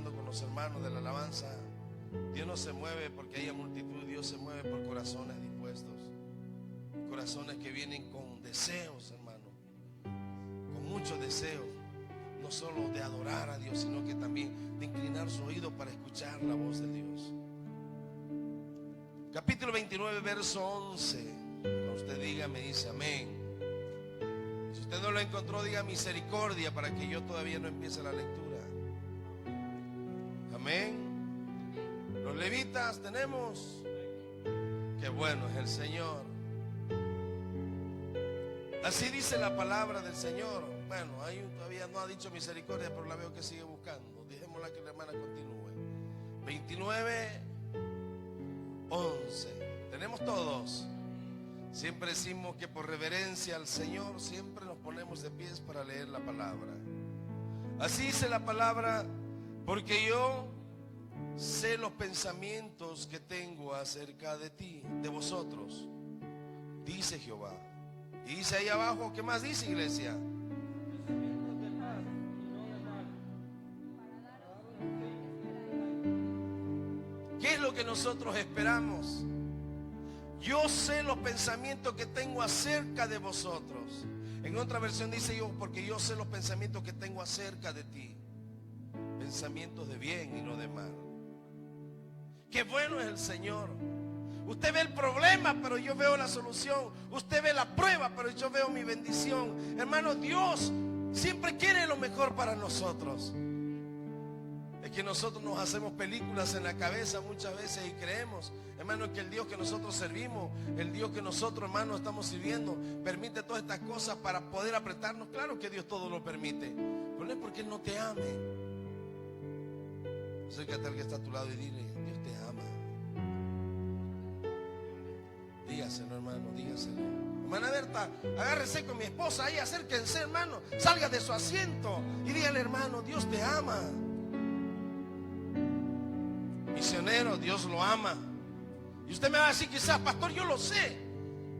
hablando con los hermanos de la alabanza, Dios no se mueve porque haya multitud, Dios se mueve por corazones dispuestos, corazones que vienen con deseos, hermano, con muchos deseos, no solo de adorar a Dios, sino que también de inclinar su oído para escuchar la voz de Dios. Capítulo 29, verso 11. Cuando usted diga, me dice amén. Si usted no lo encontró, diga misericordia para que yo todavía no empiece la lectura. Amén. Los levitas tenemos. Qué bueno es el Señor. Así dice la palabra del Señor. Bueno, todavía no ha dicho misericordia, pero la veo que sigue buscando. Dejémosla que la hermana continúe. 29, 11. Tenemos todos. Siempre decimos que por reverencia al Señor siempre nos ponemos de pies para leer la palabra. Así dice la palabra: porque yo sé los pensamientos que tengo acerca de ti, de vosotros, dice Jehová. Y dice ahí abajo, ¿qué más dice, iglesia? ¿Qué es lo que nosotros esperamos? Yo sé los pensamientos que tengo acerca de vosotros. En otra versión dice yo, porque yo sé los pensamientos que tengo acerca de ti. Pensamientos de bien y no de mal. Qué bueno es el Señor. Usted ve el problema, pero yo veo la solución. Usted ve la prueba, pero yo veo mi bendición. Hermano, Dios siempre quiere lo mejor para nosotros. Es que nosotros nos hacemos películas en la cabeza muchas veces y creemos, hermano, que el Dios que nosotros servimos, el Dios que nosotros, hermano, estamos sirviendo, permite todas estas cosas para poder apretarnos. Claro que Dios todo lo permite, pero no es porque Él no te ame. Acércate al que está a tu lado y dile, Dios te ama. Dígaselo, hermano, dígaselo. Hermana Berta, agárrese con mi esposa ahí, acérquense, hermano, salga de su asiento y dígale, hermano, Dios te ama. Misionero, Dios lo ama. Y usted me va a decir quizás, pastor, yo lo sé.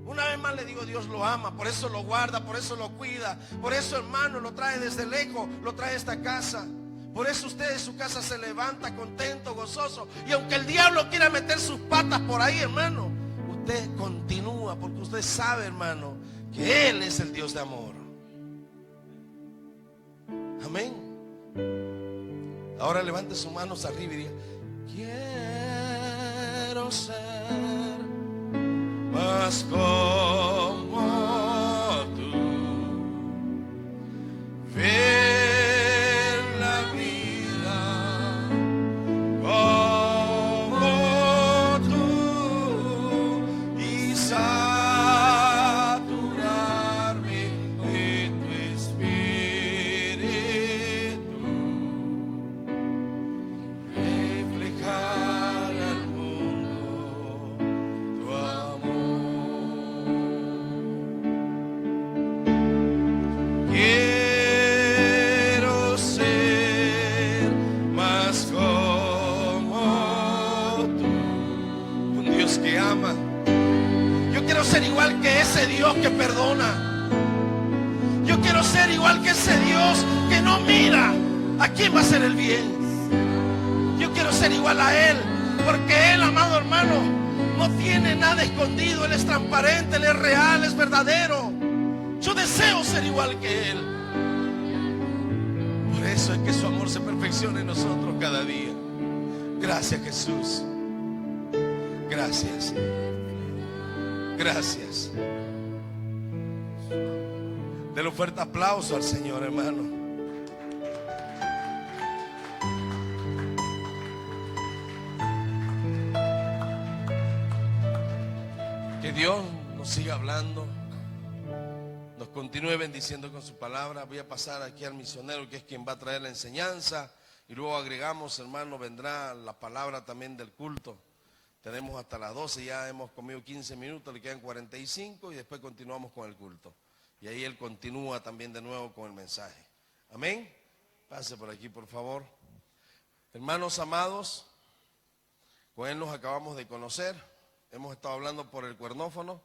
Una vez más le digo, Dios lo ama, por eso lo guarda, por eso lo cuida, por eso, hermano, lo trae desde lejos, lo trae a esta casa. Por eso usted en su casa se levanta contento, gozoso. Y aunque el diablo quiera meter sus patas por ahí, hermano, usted continúa porque usted sabe, hermano, que Él es el Dios de amor. Amén. Ahora levante sus manos arriba y diga, quiero ser más como tú, ver la vida como tú y saturarme de tu espíritu. Reflejar al mundo tu amor. Quiero ser más como tú. Un Dios que ama. Yo quiero ser igual que ese Dios que perdona. Yo quiero ser igual que ese Dios que no mira a quién va a hacer el bien. Yo quiero ser igual a Él, porque Él, amado hermano, no tiene nada escondido. Él es transparente, Él es real, es verdadero. Yo deseo ser igual que Él. Por eso es que su amor se perfecciona en nosotros cada día. Gracias, Jesús. Gracias. Gracias. Denle un fuerte aplauso al Señor, hermano. Que Dios nos siga hablando, nos continúe bendiciendo con su palabra. Voy a pasar aquí al misionero, que es quien va a traer la enseñanza, y luego agregamos, hermano, vendrá la palabra también del culto. Tenemos hasta las 12, ya hemos comido 15 minutos, le quedan 45 y después continuamos con el culto. Y ahí él continúa también de nuevo con el mensaje. Amén. Pase por aquí, por favor. Hermanos amados, con él nos acabamos de conocer. Hemos estado hablando por el cuernófono.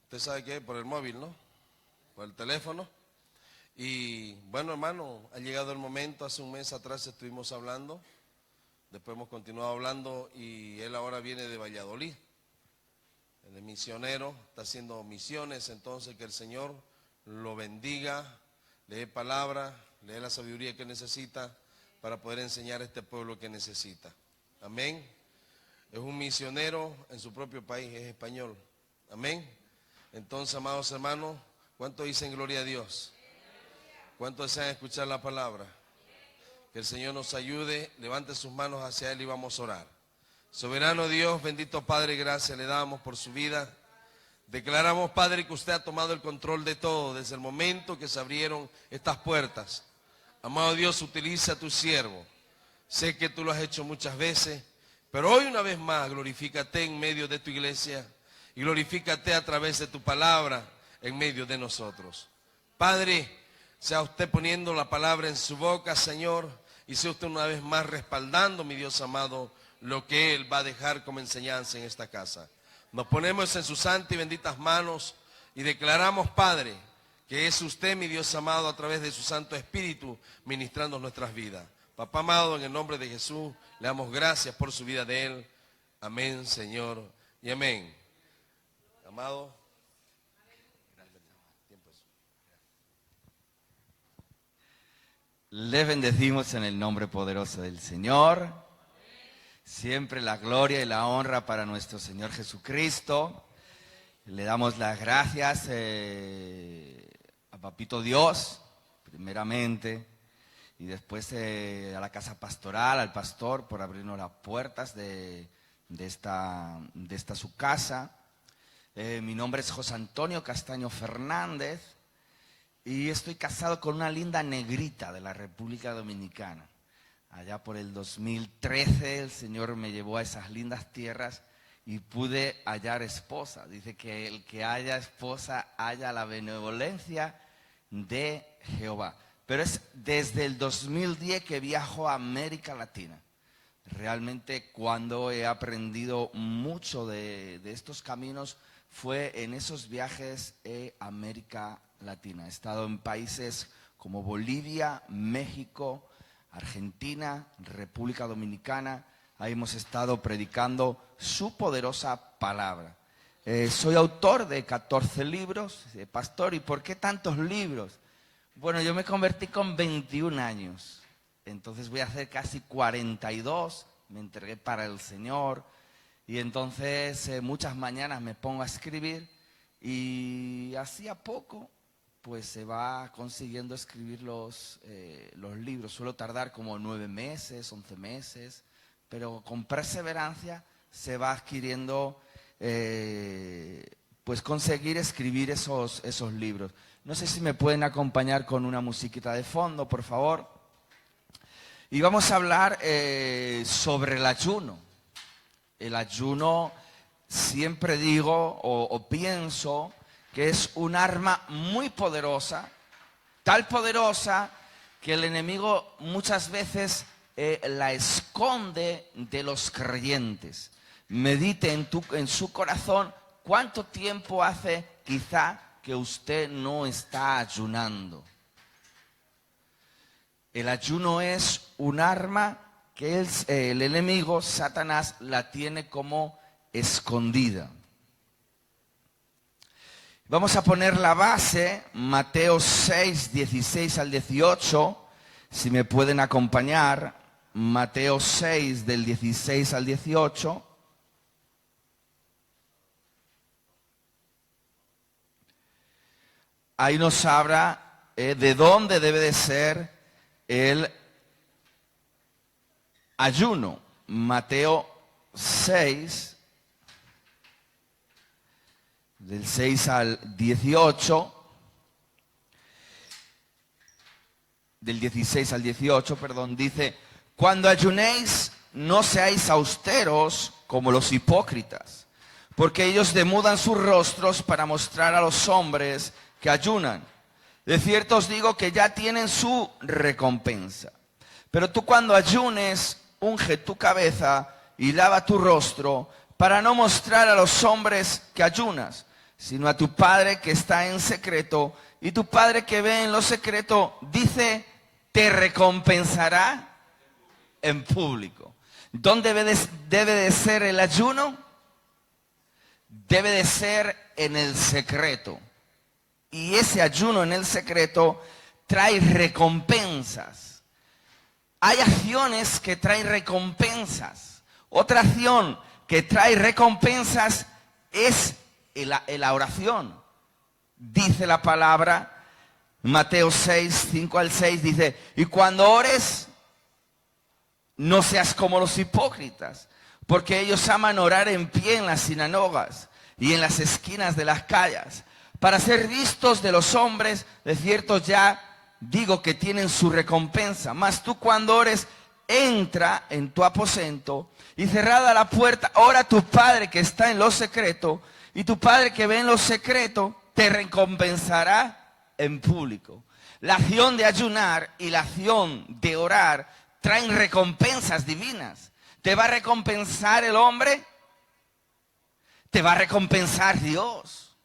Usted sabe qué, por el móvil, ¿no? Por el teléfono. Y bueno, hermano, ha llegado el momento. Hace un mes atrás estuvimos hablando, después hemos continuado hablando y él ahora viene de Valladolid. Él es misionero, está haciendo misiones, entonces que el Señor lo bendiga, le dé palabra, le dé la sabiduría que necesita para poder enseñar a este pueblo que necesita. Amén. Es un misionero en su propio país, es español. Amén. Entonces, amados hermanos, ¿cuántos dicen gloria a Dios? ¿Cuántos desean escuchar la palabra? Que el Señor nos ayude. Levante sus manos hacia Él y vamos a orar. Soberano Dios, bendito Padre, gracias le damos por su vida. Declaramos, Padre, que usted ha tomado el control de todo desde el momento que se abrieron estas puertas. Amado Dios, utiliza a tu siervo. Sé que tú lo has hecho muchas veces, pero hoy una vez más glorifícate en medio de tu iglesia y glorifícate a través de tu palabra en medio de nosotros. Padre, sea usted poniendo la palabra en su boca, Señor, y sea usted una vez más respaldando, mi Dios amado, lo que Él va a dejar como enseñanza en esta casa. Nos ponemos en sus santas y benditas manos y declaramos, Padre, que es usted, mi Dios amado, a través de su Santo Espíritu, ministrando nuestras vidas. Papá amado, en el nombre de Jesús, le damos gracias por su vida de Él. Amén, Señor, y amén. Amado. Les bendecimos en el nombre poderoso del Señor. Siempre la gloria y la honra para nuestro Señor Jesucristo. Le damos las gracias a Papito Dios, primeramente, y después a la casa pastoral, al pastor, por abrirnos las puertas de esta su casa. Mi nombre es José Antonio Castaño Fernández. Y estoy casado con una linda negrita de la República Dominicana. Allá por el 2013 el Señor me llevó a esas lindas tierras y pude hallar esposa. Dice que el que haya esposa haya la benevolencia de Jehová. Pero es desde el 2010 que viajo a América Latina. Realmente cuando he aprendido mucho de estos caminos fue en esos viajes a América Latina. He estado en países como Bolivia, México, Argentina, República Dominicana. Ahí hemos estado predicando su poderosa palabra. Soy autor de 14 libros. Pastor, ¿y por qué tantos libros? Bueno, yo me convertí con 21 años. Entonces voy a hacer casi 42. Me entregué para el Señor. Y entonces muchas mañanas me pongo a escribir. Y así a poco pues se va consiguiendo escribir los libros. Suelo tardar como 9 meses, 11 meses, pero con perseverancia se va adquiriendo, pues conseguir escribir esos libros. No sé si me pueden acompañar con una musiquita de fondo, por favor. Y vamos a hablar sobre el ayuno. El ayuno, siempre digo o pienso que es un arma muy poderosa, tal poderosa que el enemigo muchas veces la esconde de los creyentes. Medite en su corazón cuánto tiempo hace quizá que usted no está ayunando. El ayuno es un arma que el enemigo, Satanás, la tiene como escondida. Vamos a poner la base, Mateo 6, 16 al 18, si me pueden acompañar, Mateo 6, del 16 al 18. Ahí nos habla de dónde debe de ser el ayuno. Mateo 6, del 6 al 18, del 16 al 18, perdón, dice: cuando ayunéis, no seáis austeros como los hipócritas, porque ellos demudan sus rostros para mostrar a los hombres que ayunan. De cierto os digo que ya tienen su recompensa. Pero tú cuando ayunes, unge tu cabeza y lava tu rostro, para no mostrar a los hombres que ayunas, sino a tu Padre que está en secreto, Y tu Padre que ve en lo secreto, dice, te recompensará en público. ¿Dónde debe de ser el ayuno? Debe de ser en el secreto. Y ese ayuno en el secreto trae recompensas. Hay acciones que traen recompensas. Otra acción que trae recompensas es la oración. Dice la palabra, Mateo 6, 5 al 6, dice, y cuando ores, no seas como los hipócritas, porque ellos aman orar en pie en las sinagogas y en las esquinas de las calles, para ser vistos de los hombres. De cierto ya digo que tienen su recompensa. Mas tú cuando ores, entra en tu aposento y cerrada la puerta, ora a tu Padre que está en lo secreto, y tu Padre que ve en lo secreto te recompensará en público. La acción de ayunar y la acción de orar traen recompensas divinas. ¿Te va a recompensar el hombre? Te va a recompensar Dios.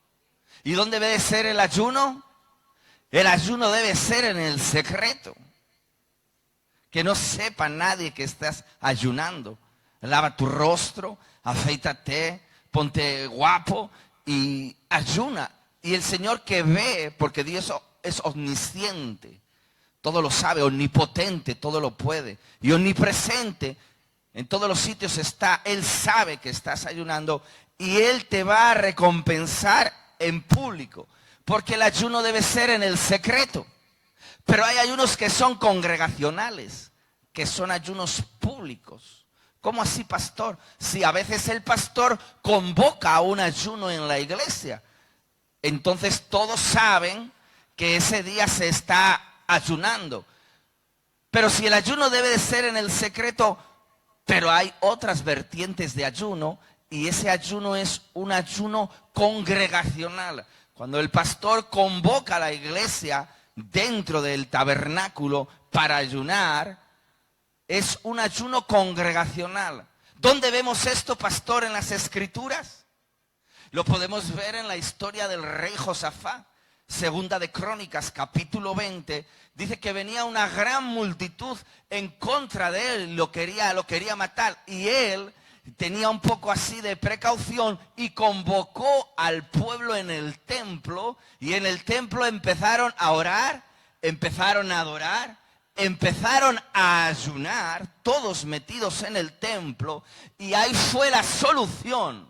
¿Y dónde debe ser el ayuno? El ayuno debe ser en el secreto. Que no sepa nadie que estás ayunando. Lava tu rostro, afeítate, ponte guapo y ayuna. Y el Señor que ve, porque Dios es omnisciente, todo lo sabe, omnipotente, todo lo puede. Y omnipresente, en todos los sitios está. Él sabe que estás ayunando y Él te va a recompensar en público. Porque el ayuno debe ser en el secreto. Pero hay ayunos que son congregacionales, que son ayunos públicos. ¿Cómo así, pastor? Si a veces el pastor convoca a un ayuno en la iglesia, entonces todos saben que ese día se está ayunando. Pero si el ayuno debe de ser en el secreto, pero hay otras vertientes de ayuno, y ese ayuno es un ayuno congregacional. Cuando el pastor convoca a la iglesia dentro del tabernáculo para ayunar, es un ayuno congregacional. ¿Dónde vemos esto, pastor, en las Escrituras? Lo podemos ver en la historia del rey Josafat. Segunda de Crónicas, capítulo 20, dice que venía una gran multitud en contra de él, lo quería matar. Y él tenía un poco así de precaución y convocó al pueblo en el templo. Y en el templo empezaron a orar, empezaron a adorar, empezaron a ayunar, todos metidos en el templo. Y ahí fue la solución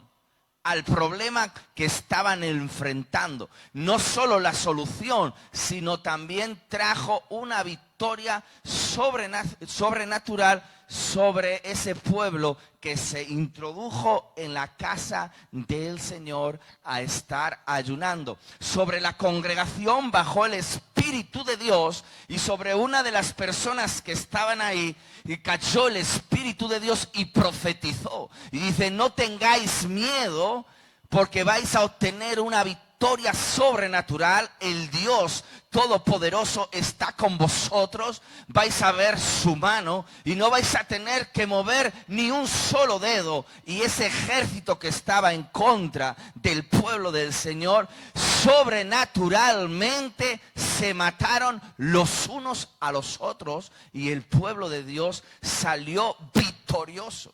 al problema que estaban enfrentando. No solo la solución, sino también trajo una victoria sobrenatural sobre ese pueblo que se introdujo en la casa del Señor a estar ayunando. Sobre la congregación bajó el Espíritu de Dios, y sobre una de las personas que estaban ahí y cayó el Espíritu de Dios y profetizó. Y dice, no tengáis miedo, porque vais a obtener una victoria sobrenatural. El Dios Todopoderoso está con vosotros. Vais a ver su mano y no vais a tener que mover ni un solo dedo. Y ese ejército que estaba en contra del pueblo del Señor, sobrenaturalmente se mataron los unos a los otros, y el pueblo de Dios salió victorioso.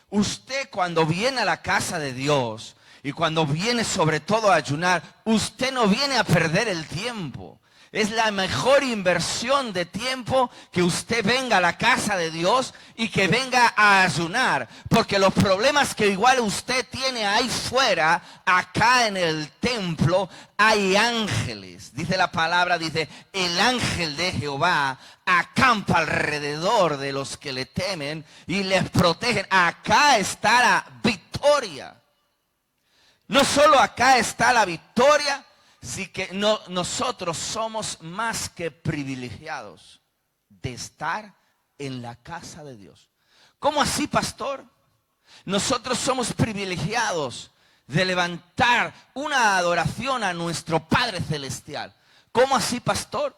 Usted, cuando viene a la casa de Dios y cuando viene sobre todo a ayunar, usted no viene a perder el tiempo. Es la mejor inversión de tiempo que usted venga a la casa de Dios y que venga a ayunar. Porque los problemas que igual usted tiene ahí fuera, acá en el templo, hay ángeles. Dice la palabra, dice, el ángel de Jehová acampa alrededor de los que le temen y les protegen. Acá está la victoria. No solo acá está la victoria, sí que nosotros somos más que privilegiados de estar en la casa de Dios. ¿Cómo así, pastor? Nosotros somos privilegiados de levantar una adoración a nuestro Padre Celestial. ¿Cómo así, pastor?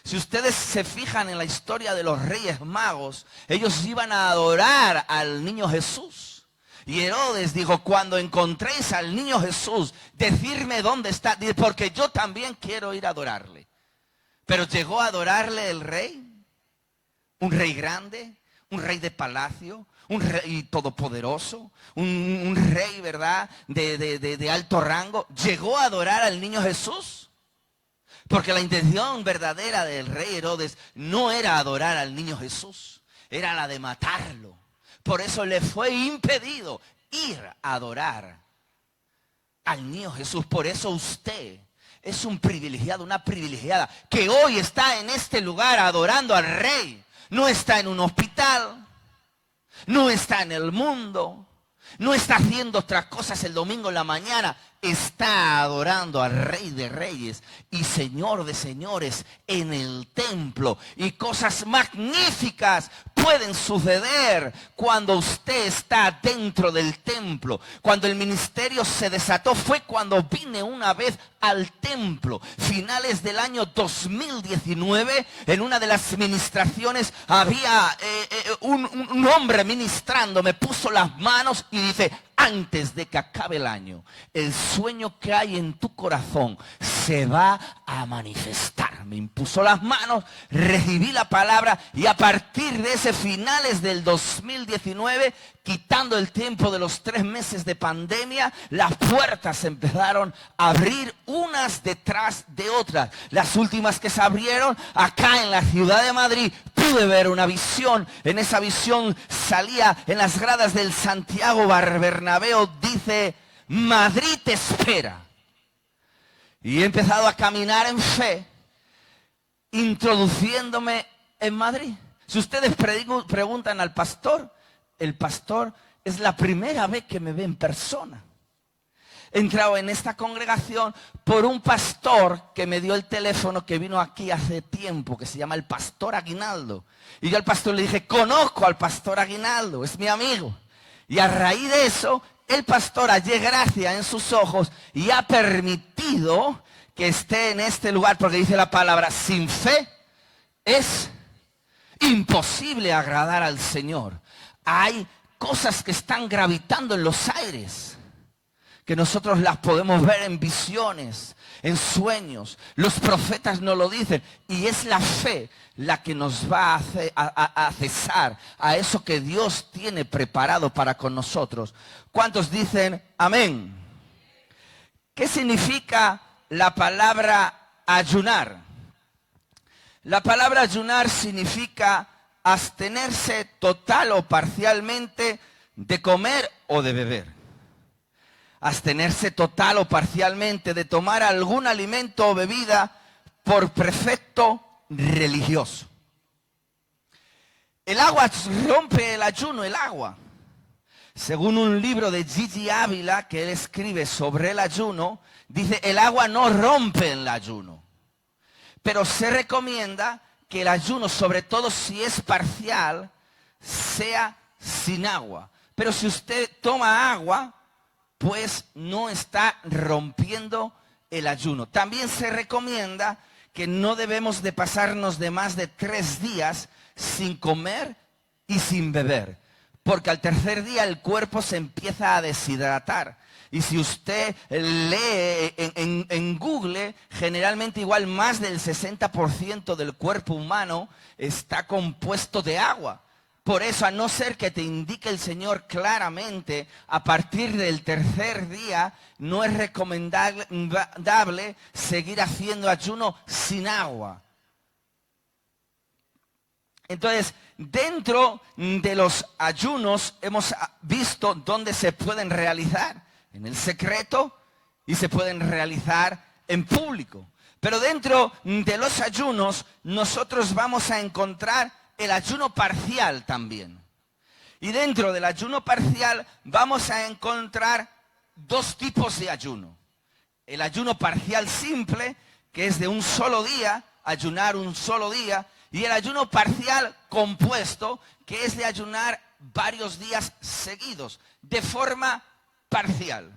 Si ustedes se fijan en la historia de los Reyes Magos, ellos iban a adorar al niño Jesús. Y Herodes dijo, cuando encontréis al niño Jesús, decidme dónde está, porque yo también quiero ir a adorarle. Pero llegó a adorarle el rey, un rey grande, un rey de palacio, un rey todopoderoso, un rey, ¿verdad?, de alto rango. ¿Llegó a adorar al niño Jesús? Porque la intención verdadera del rey Herodes no era adorar al niño Jesús, era la de matarlo. Por eso le fue impedido ir a adorar al niño Jesús. Por eso usted es un privilegiado, una privilegiada, que hoy está en este lugar adorando al Rey. No está en un hospital, no está en el mundo, no está haciendo otras cosas el domingo en la mañana. Está adorando al Rey de Reyes y Señor de Señores en el templo. Y cosas magníficas pueden suceder cuando usted está dentro del templo. Cuando el ministerio se desató fue cuando vine una vez al templo. Finales del año 2019, en una de las ministraciones había un hombre ministrando, me puso las manos y dice: antes de que acabe el año, el sueño que hay en tu corazón se va a manifestar. Me impuso las manos, recibí la palabra y a partir de ese finales del 2019, quitando el tiempo de los 3 meses de pandemia, las puertas se empezaron a abrir unas detrás de otras. Las últimas que se abrieron acá en la ciudad de Madrid, pude ver una visión. En esa visión salía en las gradas del Santiago Bernabéu, dice: Madrid te espera. Y he empezado a caminar en fe, introduciéndome en Madrid. Si ustedes preguntan al pastor, el pastor es la primera vez que me ve en persona. He entrado en esta congregación por un pastor que me dio el teléfono, que vino aquí hace tiempo, que se llama el pastor Aguinaldo. Y yo al pastor le dije: conozco al pastor Aguinaldo, es mi amigo. Y a raíz de eso, el pastor hallé gracia en sus ojos y ha permitido que esté en este lugar, porque dice la palabra: sin fe es imposible agradar al Señor. Hay cosas que están gravitando en los aires, que nosotros las podemos ver en visiones, en sueños. Los profetas nos lo dicen. Y es la fe la que nos va a cesar a eso que Dios tiene preparado para con nosotros. ¿Cuántos dicen amén? ¿Qué significa la palabra ayunar? La palabra ayunar significa abstenerse total o parcialmente de comer o de beber. Abstenerse total o parcialmente de tomar algún alimento o bebida por precepto religioso. El agua rompe el ayuno, el agua. Según un libro de Gigi Ávila que él escribe sobre el ayuno, dice: el agua no rompe el ayuno. Pero se recomienda que el ayuno, sobre todo si es parcial, sea sin agua. Pero si usted toma agua, pues no está rompiendo el ayuno. También se recomienda que no debemos de pasarnos de más de 3 días sin comer y sin beber, porque al tercer día el cuerpo se empieza a deshidratar. Y si usted lee en Google, generalmente igual más del 60% del cuerpo humano está compuesto de agua. Por eso, a no ser que te indique el Señor claramente, a partir del tercer día no es recomendable seguir haciendo ayuno sin agua. Entonces, dentro de los ayunos hemos visto dónde se pueden realizar: en el secreto, y se pueden realizar en público. Pero dentro de los ayunos nosotros vamos a encontrar el ayuno parcial también. Y dentro del ayuno parcial vamos a encontrar 2 tipos de ayuno. El ayuno parcial simple, que es de un solo día, ayunar un solo día. Y el ayuno parcial compuesto, que es de ayunar varios días seguidos, de forma parcial.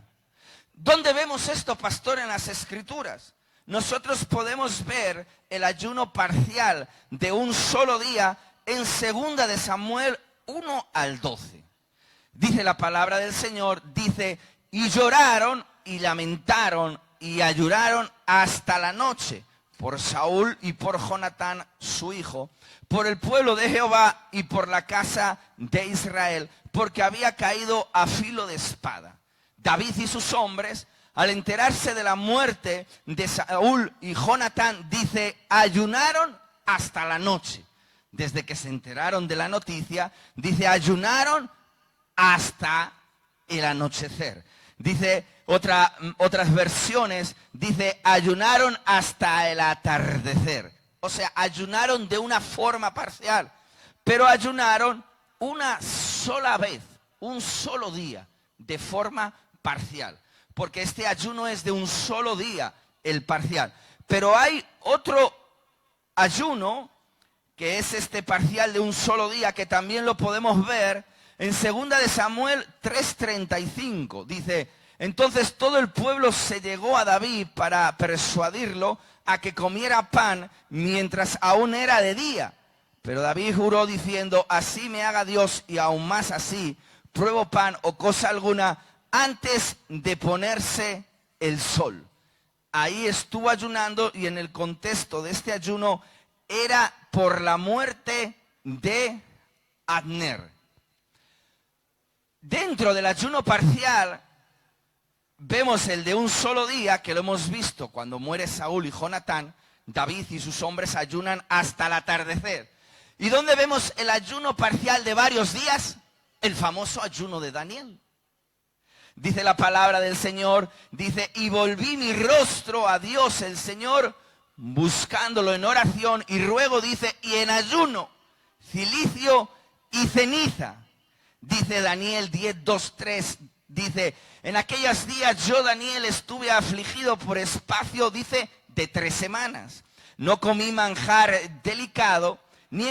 ¿Dónde vemos esto, pastor, en las Escrituras? Nosotros podemos ver el ayuno parcial de un solo día en 2 de Samuel 1 al 12. dice la palabra del Señor, dice, y lloraron y lamentaron y ayunaron hasta la noche por Saúl y por Jonatán su hijo, por el pueblo de Jehová y por la casa de Israel, porque había caído a filo de espada. David y sus hombres, al enterarse de la muerte de Saúl y Jonatán, dice, ayunaron hasta la noche. Desde que se enteraron de la noticia, dice, ayunaron hasta el anochecer. Dice otras versiones, dice, ayunaron hasta el atardecer. O sea, ayunaron de una forma parcial, pero ayunaron una sola vez, un solo día, de forma parcial. Porque este ayuno es de un solo día, el parcial. Pero hay otro ayuno, que es este parcial de un solo día, que también lo podemos ver en 2 de Samuel 3:35. Dice, entonces todo el pueblo se llegó a David para persuadirlo a que comiera pan mientras aún era de día. Pero David juró diciendo, así me haga Dios y aún más así, pruebo pan o cosa alguna antes de ponerse el sol. Ahí estuvo ayunando, y en el contexto de este ayuno era por la muerte de Abner. Dentro del ayuno parcial vemos el de un solo día, que lo hemos visto cuando muere Saúl y Jonatán. David y sus hombres ayunan hasta el atardecer. ¿Y dónde vemos el ayuno parcial de varios días? El famoso ayuno de Daniel. Dice la palabra del Señor, dice, y volví mi rostro a Dios el Señor, buscándolo en oración y ruego, dice, y en ayuno, cilicio y ceniza. Dice Daniel 10:2-3, dice, en aquellos días yo, Daniel, estuve afligido por espacio, dice, de 3 semanas. No comí manjar delicado, ni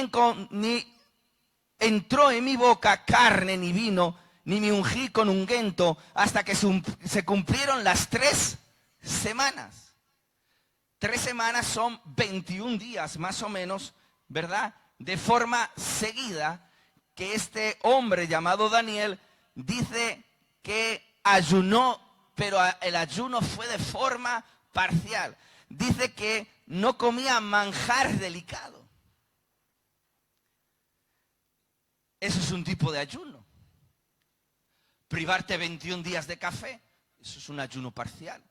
entró en mi boca carne ni vino, ni me ungí con ungüento, hasta que se cumplieron las 3 semanas. 3 semanas son 21 días más o menos, ¿verdad? De forma seguida, que este hombre llamado Daniel dice que ayunó, pero el ayuno fue de forma parcial. Dice que no comía manjar delicado. Eso es un tipo de ayuno. Privarte 21 días de café, eso es un ayuno parcial.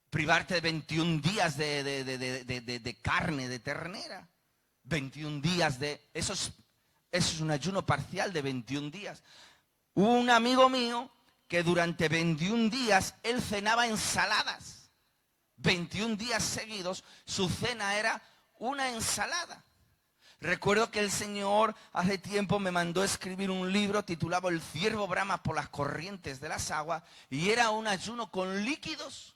Privarte 21 días de carne, de ternera. 21 días eso es un ayuno parcial de 21 días. Hubo un amigo mío que durante 21 días él cenaba ensaladas. 21 días seguidos su cena era una ensalada. Recuerdo que el Señor hace tiempo me mandó escribir un libro titulado El ciervo brama por las corrientes de las aguas, y era un ayuno con líquidos.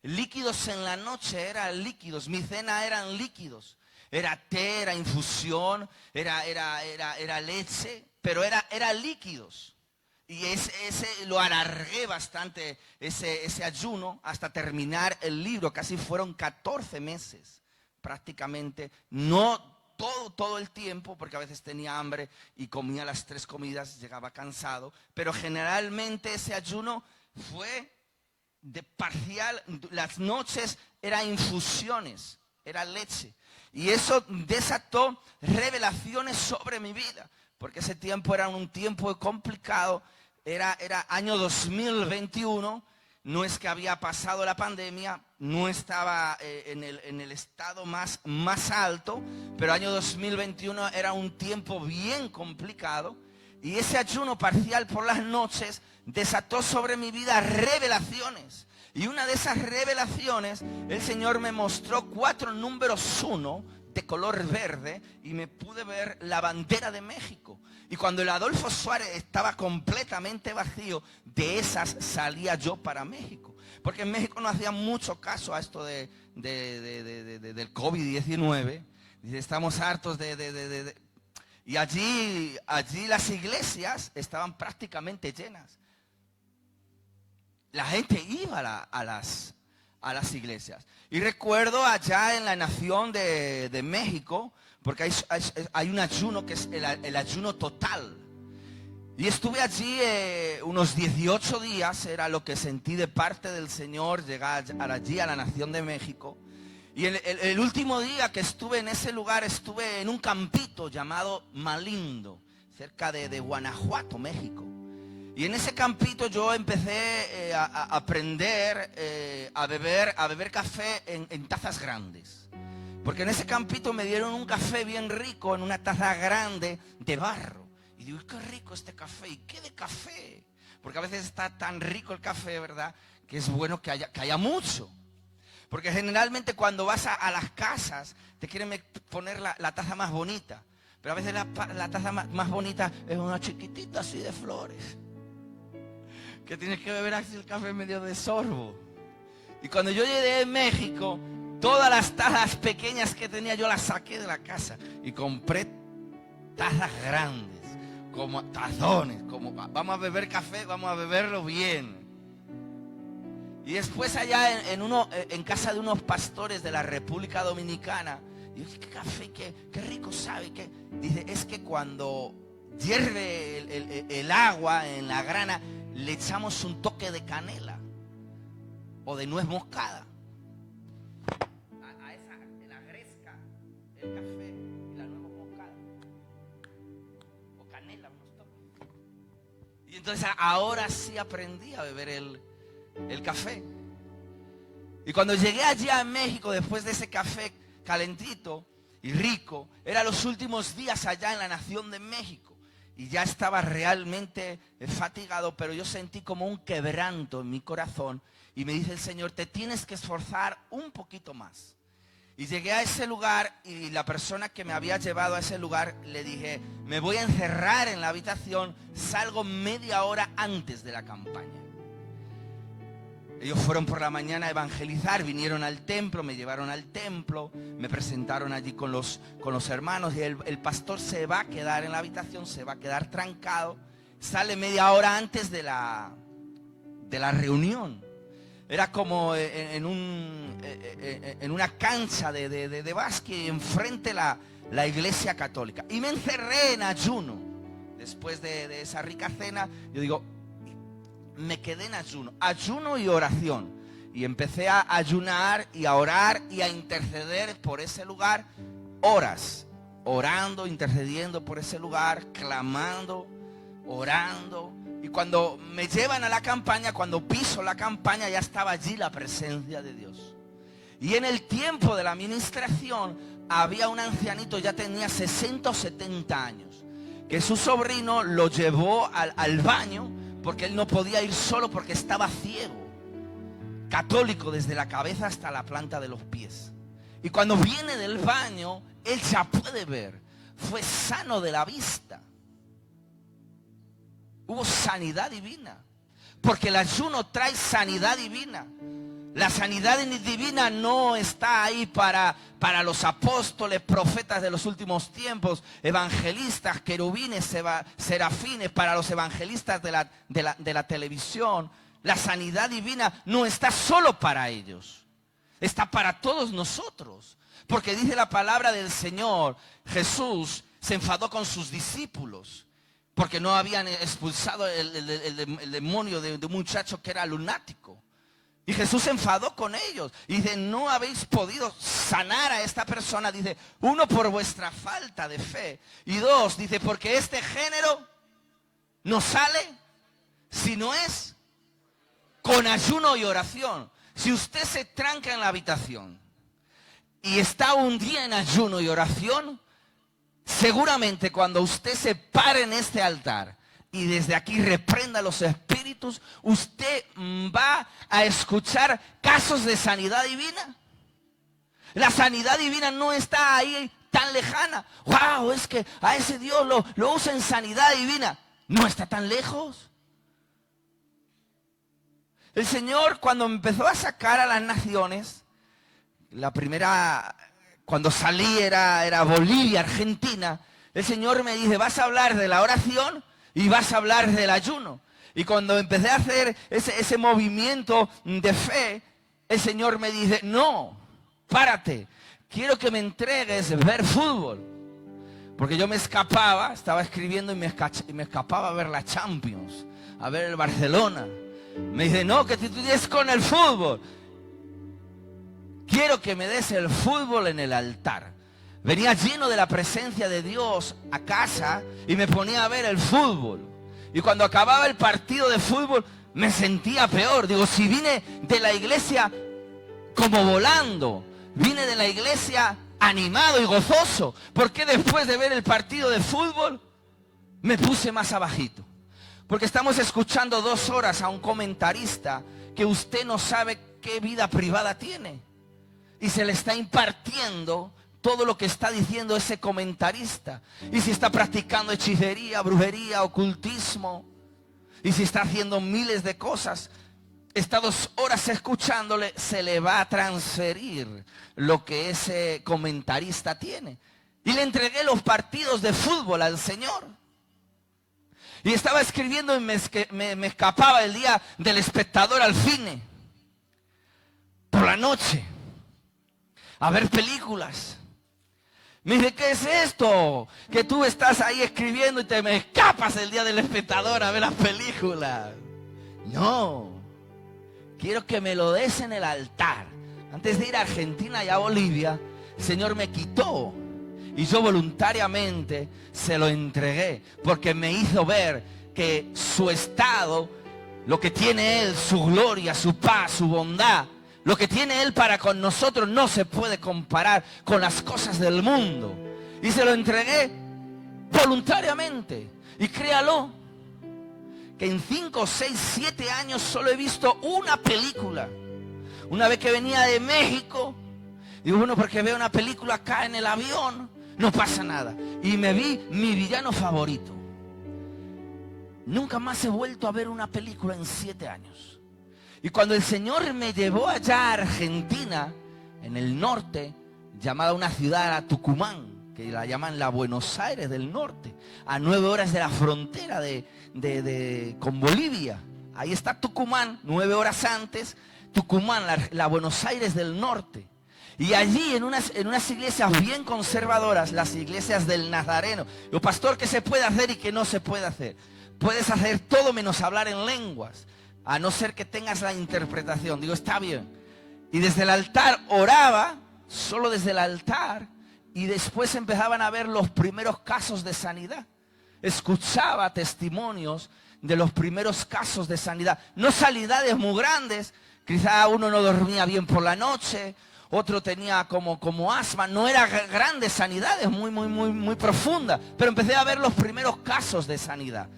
Líquidos en la noche, eran líquidos. Mi cena eran líquidos. Era té, era infusión, era leche, pero era líquidos. Y ese lo alargué bastante, ese ayuno, hasta terminar el libro. Casi fueron 14 meses, prácticamente. No todo el tiempo, porque a veces tenía hambre y comía las 3 comidas, llegaba cansado. Pero generalmente ese ayuno fue de parcial. Las noches era infusiones, era leche. Y eso desató revelaciones sobre mi vida, porque ese tiempo era un tiempo complicado, era año 2021, no es que había pasado la pandemia, no estaba en el estado más alto, pero año 2021 era un tiempo bien complicado, y ese ayuno parcial por las noches desató sobre mi vida revelaciones. Y una de esas revelaciones, el Señor me mostró 4 números 1 de color verde, y me pude ver la bandera de México. Y cuando el Adolfo Suárez estaba completamente vacío, de esas salía yo para México. Porque en México no hacía mucho caso a esto del COVID-19. Estamos hartos Y allí las iglesias estaban prácticamente llenas. La gente iba a las iglesias. Y recuerdo allá en la nación de México, porque hay un ayuno que es el ayuno total. Y estuve allí unos 18 días, era lo que sentí de parte del Señor, llegar allí a la nación de México. Y el último día que estuve en ese lugar, estuve en un campito llamado Malindo, cerca de Guanajuato, México. Y en ese campito yo empecé a aprender a beber café en tazas grandes. Porque en ese campito me dieron un café bien rico en una taza grande de barro. Y digo, qué rico este café. ¿Y qué de café? Porque a veces está tan rico el café, ¿verdad? Que es bueno que haya mucho. Porque generalmente cuando vas a las casas te quieren poner la taza más bonita. Pero a veces la taza más bonita es una chiquitita así de flores. Que tienes que beber así el café medio de sorbo. Y cuando yo llegué a México, todas las tazas pequeñas que tenía yo las saqué de la casa. Y compré tazas grandes. Como tazones, como vamos a beber café, vamos a beberlo bien. Y después allá en casa de unos pastores de la República Dominicana, yo dije, qué café, qué rico sabe. Dice, es que cuando hierve el agua en la grana, le echamos un toque de canela o de nuez moscada. A esa enagresca el café y la nuez moscada. Canela, unos toques. Y entonces ahora sí aprendí a beber el café. Y cuando llegué allá en México, después de ese café calentito y rico, eran los últimos días allá en la nación de México. Y ya estaba realmente fatigado, pero yo sentí como un quebranto en mi corazón. Y me dice el Señor, te tienes que esforzar un poquito más. Y llegué a ese lugar y la persona que me había llevado a ese lugar le dije, me voy a encerrar en la habitación, salgo media hora antes de la campaña. Ellos fueron por la mañana a evangelizar, vinieron al templo, me llevaron al templo, me presentaron allí con los hermanos y el pastor se va a quedar en la habitación, se va a quedar trancado, sale media hora antes de la reunión. Era como en una cancha de básquet, enfrente la iglesia católica. Y me encerré en ayuno. Después de esa rica cena, yo digo, me quedé en ayuno y oración. Y empecé a ayunar y a orar y a interceder por ese lugar horas. Orando, intercediendo por ese lugar, clamando, orando. Y cuando me llevan a la campaña, cuando piso la campaña, ya estaba allí la presencia de Dios. Y en el tiempo de la administración había un ancianito, ya tenía 60 o 70 años, que su sobrino lo llevó al baño porque él no podía ir solo porque estaba ciego, católico desde la cabeza hasta la planta de los pies. Y cuando viene del baño, él ya puede ver, fue sano de la vista. Hubo sanidad divina, porque el ayuno trae sanidad divina. La sanidad divina no está ahí para los apóstoles, profetas de los últimos tiempos, evangelistas, querubines, serafines, para los evangelistas de la televisión. La sanidad divina no está solo para ellos, está para todos nosotros. Porque dice la palabra del Señor, Jesús se enfadó con sus discípulos porque no habían expulsado el demonio de un muchacho que era lunático. Y Jesús se enfadó con ellos. Y dice, no habéis podido sanar a esta persona. Dice, uno, por vuestra falta de fe. Y dos, dice, porque este género no sale si no es con ayuno y oración. Si usted se tranca en la habitación y está un día en ayuno y oración, seguramente cuando usted se pare en este altar y desde aquí reprenda los espíritus, usted va a escuchar casos de sanidad divina. La sanidad divina no está ahí tan lejana. ¡Wow! Es que a ese Dios lo usa en sanidad divina. No está tan lejos. El Señor, cuando empezó a sacar a las naciones, la primera, cuando salí era Bolivia, Argentina. El Señor me dice, vas a hablar de la oración y vas a hablar del ayuno. Y cuando empecé a hacer ese movimiento de fe, el Señor me dice, no, párate, quiero que me entregues ver fútbol. Porque yo me escapaba, estaba escribiendo y me escapaba a ver la Champions, a ver el Barcelona. Me dice, no, que tú tienes con el fútbol. Quiero que me des el fútbol en el altar. Venía lleno de la presencia de Dios a casa y me ponía a ver el fútbol. Y cuando acababa el partido de fútbol me sentía peor. Digo, si vine de la iglesia como volando, vine de la iglesia animado y gozoso, ¿por qué después de ver el partido de fútbol me puse más abajito? Porque estamos escuchando 2 horas a un comentarista que usted no sabe qué vida privada tiene. Y se le está impartiendo todo lo que está diciendo ese comentarista. Y si está practicando hechicería, brujería, ocultismo. Y si está haciendo miles de cosas. Estas 2 horas escuchándole, se le va a transferir lo que ese comentarista tiene. Y le entregué los partidos de fútbol al Señor. Y estaba escribiendo y me escapaba el día del espectador al cine. Por la noche. A ver películas. Me dice, ¿qué es esto? Que tú estás ahí escribiendo y te me escapas el día del espectador a ver las películas. No. Quiero que me lo des en el altar. Antes de ir a Argentina y a Bolivia, el Señor me quitó. Y yo voluntariamente se lo entregué. Porque me hizo ver que su estado, lo que tiene Él, su gloria, su paz, su bondad, lo que tiene Él para con nosotros no se puede comparar con las cosas del mundo. Y se lo entregué voluntariamente. Y créalo, que en 5, 6, 7 años solo he visto una película. Una vez que venía de México, digo, bueno, porque veo una película acá en el avión, no pasa nada. Y me vi mi villano favorito. Nunca más he vuelto a ver una película en 7 años. Y cuando el Señor me llevó allá a Argentina, en el norte, llamada una ciudad, Tucumán, que la llaman la Buenos Aires del norte, a 9 horas de la frontera con Bolivia. Ahí está Tucumán, 9 horas antes, Tucumán, la Buenos Aires del norte. Y allí en unas iglesias bien conservadoras, las iglesias del Nazareno. Lo pastor, ¿qué se puede hacer y qué no se puede hacer? Puedes hacer todo menos hablar en lenguas, a no ser que tengas la interpretación. Digo, está bien. Y desde el altar oraba, solo desde el altar, y después empezaban a ver los primeros casos de sanidad. Escuchaba testimonios de los primeros casos de sanidad. No sanidades muy grandes, quizá uno no dormía bien por la noche, otro tenía como asma, no eran grandes sanidades, muy profundas, pero empecé a ver los primeros casos de sanidad.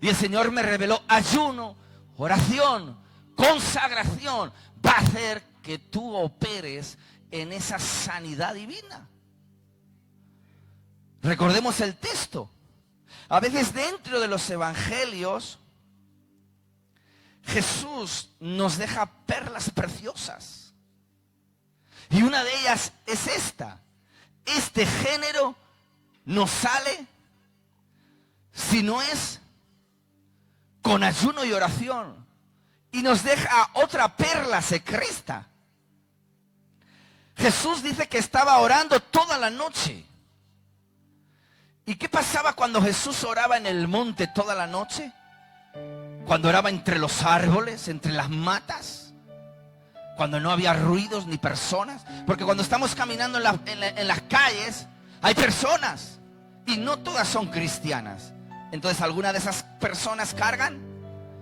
Y el Señor me reveló ayuno, oración, consagración, va a hacer que tú operes en esa sanidad divina. Recordemos el texto. A veces dentro de los evangelios, Jesús nos deja perlas preciosas. Y una de ellas es esta. Este género no sale si no es con ayuno y oración. Y nos deja otra perla secreta. Jesús dice que estaba orando toda la noche. ¿Y qué pasaba cuando Jesús oraba en el monte toda la noche? Cuando oraba entre los árboles, entre las matas. Cuando no había ruidos ni personas. Porque cuando estamos caminando en las calles, hay personas. Y no todas son cristianas. Entonces algunas de esas personas cargan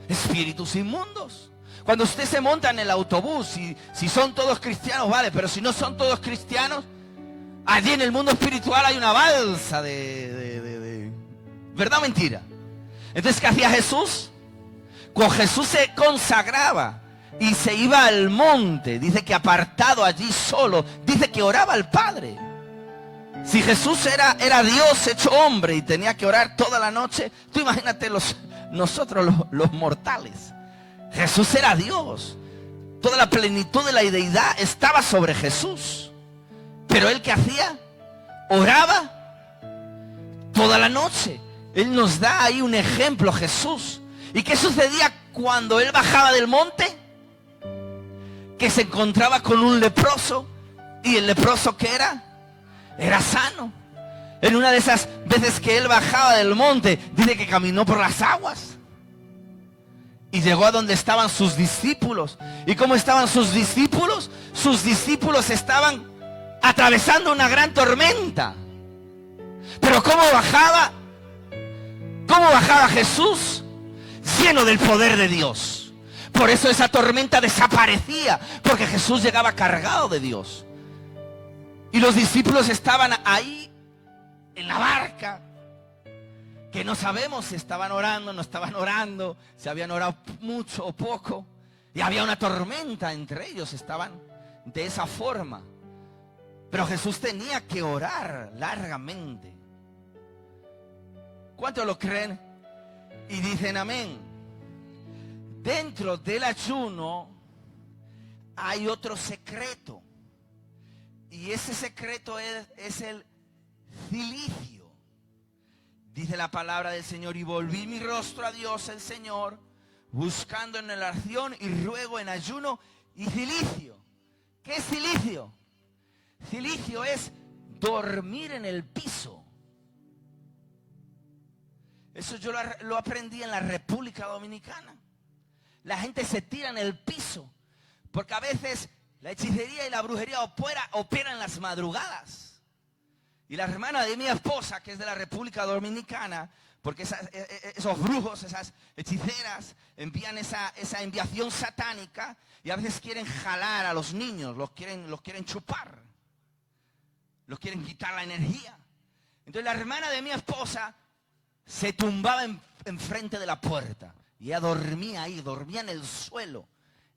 espíritus inmundos. Cuando usted se monta en el autobús, si son todos cristianos, vale. Pero si no son todos cristianos, allí en el mundo espiritual hay una balsa de ¿verdad o mentira? Entonces, ¿qué hacía Jesús? Con Jesús se consagraba y se iba al monte. Dice que apartado allí solo. Dice que oraba al Padre. Si Jesús era Dios hecho hombre y tenía que orar toda la noche, tú imagínate nosotros los mortales. Jesús era Dios. Toda la plenitud de la deidad estaba sobre Jesús. Pero ¿él qué hacía? Oraba toda la noche. Él nos da ahí un ejemplo, Jesús. ¿Y qué sucedía cuando él bajaba del monte? Que se encontraba con un leproso. ¿Y el leproso qué era? Era sano. En una de esas veces que él bajaba del monte, dice que caminó por las aguas. Y llegó a donde estaban sus discípulos. ¿Y cómo estaban sus discípulos? Sus discípulos estaban atravesando una gran tormenta. Pero ¿cómo bajaba? ¿Cómo bajaba Jesús? Lleno del poder de Dios. Por eso esa tormenta desaparecía, porque Jesús llegaba cargado de Dios. Y los discípulos estaban ahí en la barca, que no sabemos si estaban orando, no estaban orando, si habían orado mucho o poco. Y había una tormenta entre ellos, estaban de esa forma. Pero Jesús tenía que orar largamente. ¿Cuántos lo creen? Y dicen amén. Dentro del ayuno hay otro secreto. Y ese secreto es el cilicio. Dice la palabra del Señor: y volví mi rostro a Dios el Señor, buscando en la oración y ruego en ayuno y cilicio. ¿Qué es cilicio? Cilicio es dormir en el piso. Eso yo lo aprendí en la República Dominicana. La gente se tira en el piso, porque a veces la hechicería y la brujería operan en las madrugadas. Y la hermana de mi esposa, que es de la República Dominicana, porque esos brujos, esas hechiceras, envían esa enviación satánica y a veces quieren jalar a los niños, los quieren chupar, los quieren quitar la energía. Entonces la hermana de mi esposa se tumbaba enfrente de la puerta y ella dormía ahí, dormía en el suelo.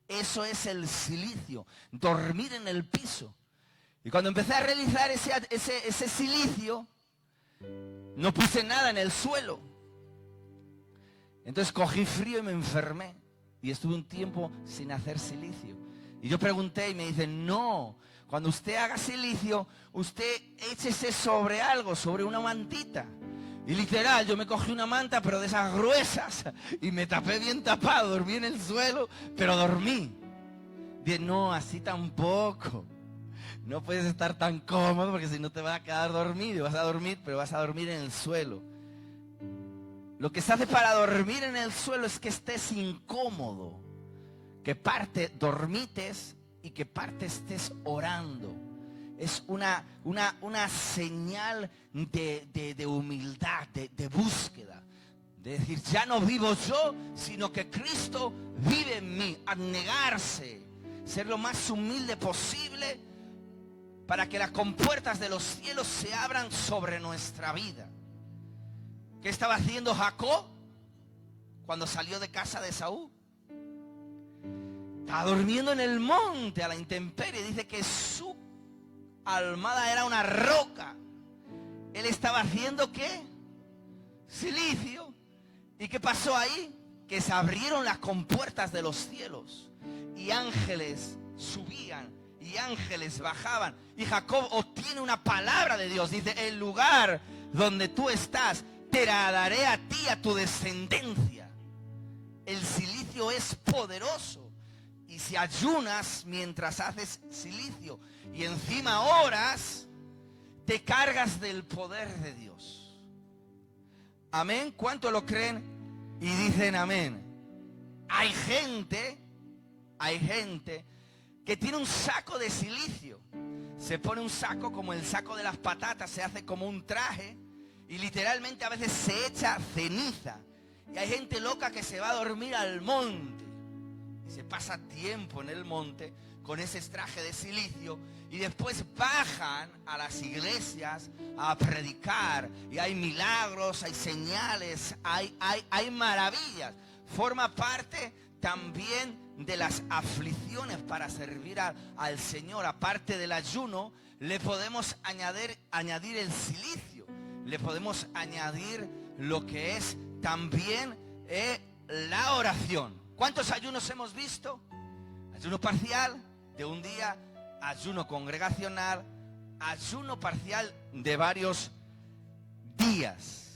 Eso es el cilicio, dormir en el piso. Y cuando empecé a realizar ese cilicio, no puse nada en el suelo. Entonces cogí frío y me enfermé. Y estuve un tiempo sin hacer cilicio. Y yo pregunté y me dicen: no, cuando usted haga cilicio, usted échese sobre algo, sobre una mantita. Y literal, yo me cogí una manta, pero de esas gruesas, y me tapé bien tapado, dormí en el suelo, pero dormí. Dije: no, así tampoco. No puedes estar tan cómodo, porque si no te vas a quedar dormido. Vas a dormir, pero vas a dormir en el suelo. Lo que se hace para dormir en el suelo es que estés incómodo, que parte dormites y que parte estés orando. Es una señal de humildad, de búsqueda. De decir: ya no vivo yo, sino que Cristo vive en mí. Abnegarse, ser lo más humilde posible, para que las compuertas de los cielos se abran sobre nuestra vida. ¿Qué estaba haciendo Jacob cuando salió de casa de Esaú? Estaba durmiendo en el monte a la intemperie. Dice que su almohada era una roca. Él estaba haciendo ¿qué? Cilicio. ¿Y qué pasó ahí? Que se abrieron las compuertas de los cielos y ángeles subían y ángeles bajaban. Y Jacob obtiene una palabra de Dios. Dice: el lugar donde tú estás te la daré a ti, a tu descendencia. El cilicio es poderoso. Y si ayunas mientras haces cilicio y encima oras, te cargas del poder de Dios. Amén. ¿Cuánto lo creen? Y dicen amén. Hay gente que tiene un saco de silicio. Se pone un saco como el saco de las patatas, se hace como un traje y literalmente a veces se echa ceniza. Y hay gente loca que se va a dormir al monte y se pasa tiempo en el monte con ese traje de silicio y después bajan a las iglesias a predicar y hay milagros, hay señales, hay maravillas. Forma parte también de las aflicciones para servir al Señor. Aparte del ayuno, le podemos añadir el cilicio. Le podemos añadir lo que es también la oración. ¿Cuántos ayunos hemos visto? Ayuno parcial de un día, ayuno congregacional, ayuno parcial de varios días.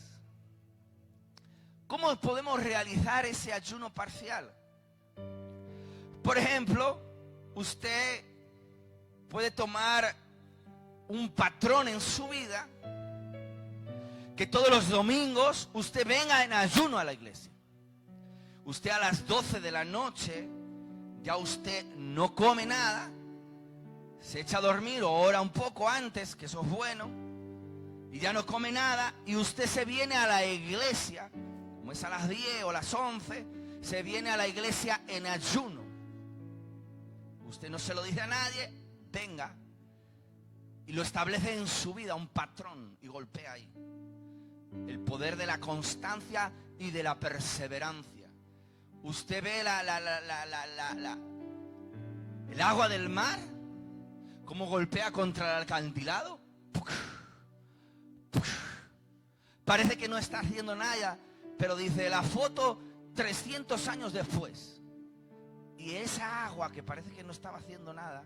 ¿Cómo podemos realizar ese ayuno parcial? Por ejemplo, usted puede tomar un patrón en su vida que todos los domingos usted venga en ayuno a la iglesia. Usted a las 12 de la noche, ya usted no come nada, se echa a dormir o ora un poco antes, que eso es bueno, y ya no come nada, y usted se viene a la iglesia, como es a las 10 o las 11, se viene a la iglesia en ayuno. Usted no se lo dice a nadie, venga, y lo establece en su vida un patrón y golpea ahí. El poder de la constancia y de la perseverancia. Usted ve el agua del mar, cómo golpea contra el acantilado. Parece que no está haciendo nada, pero dice la foto 300 años después. Y esa agua que parece que no estaba haciendo nada,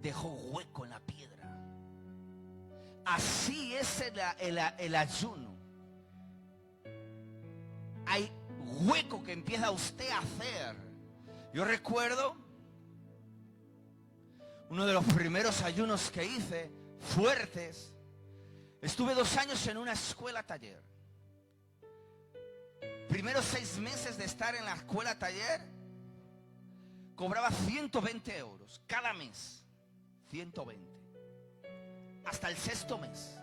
dejó hueco en la piedra. Así es el ayuno. Hay hueco que empieza usted a hacer. Yo recuerdo uno de los primeros ayunos que hice, fuertes. Estuve 2 años en una escuela taller. Primeros 6 meses de estar en la escuela taller, cobraba 120 euros cada mes. 120. Hasta el 6.º mes.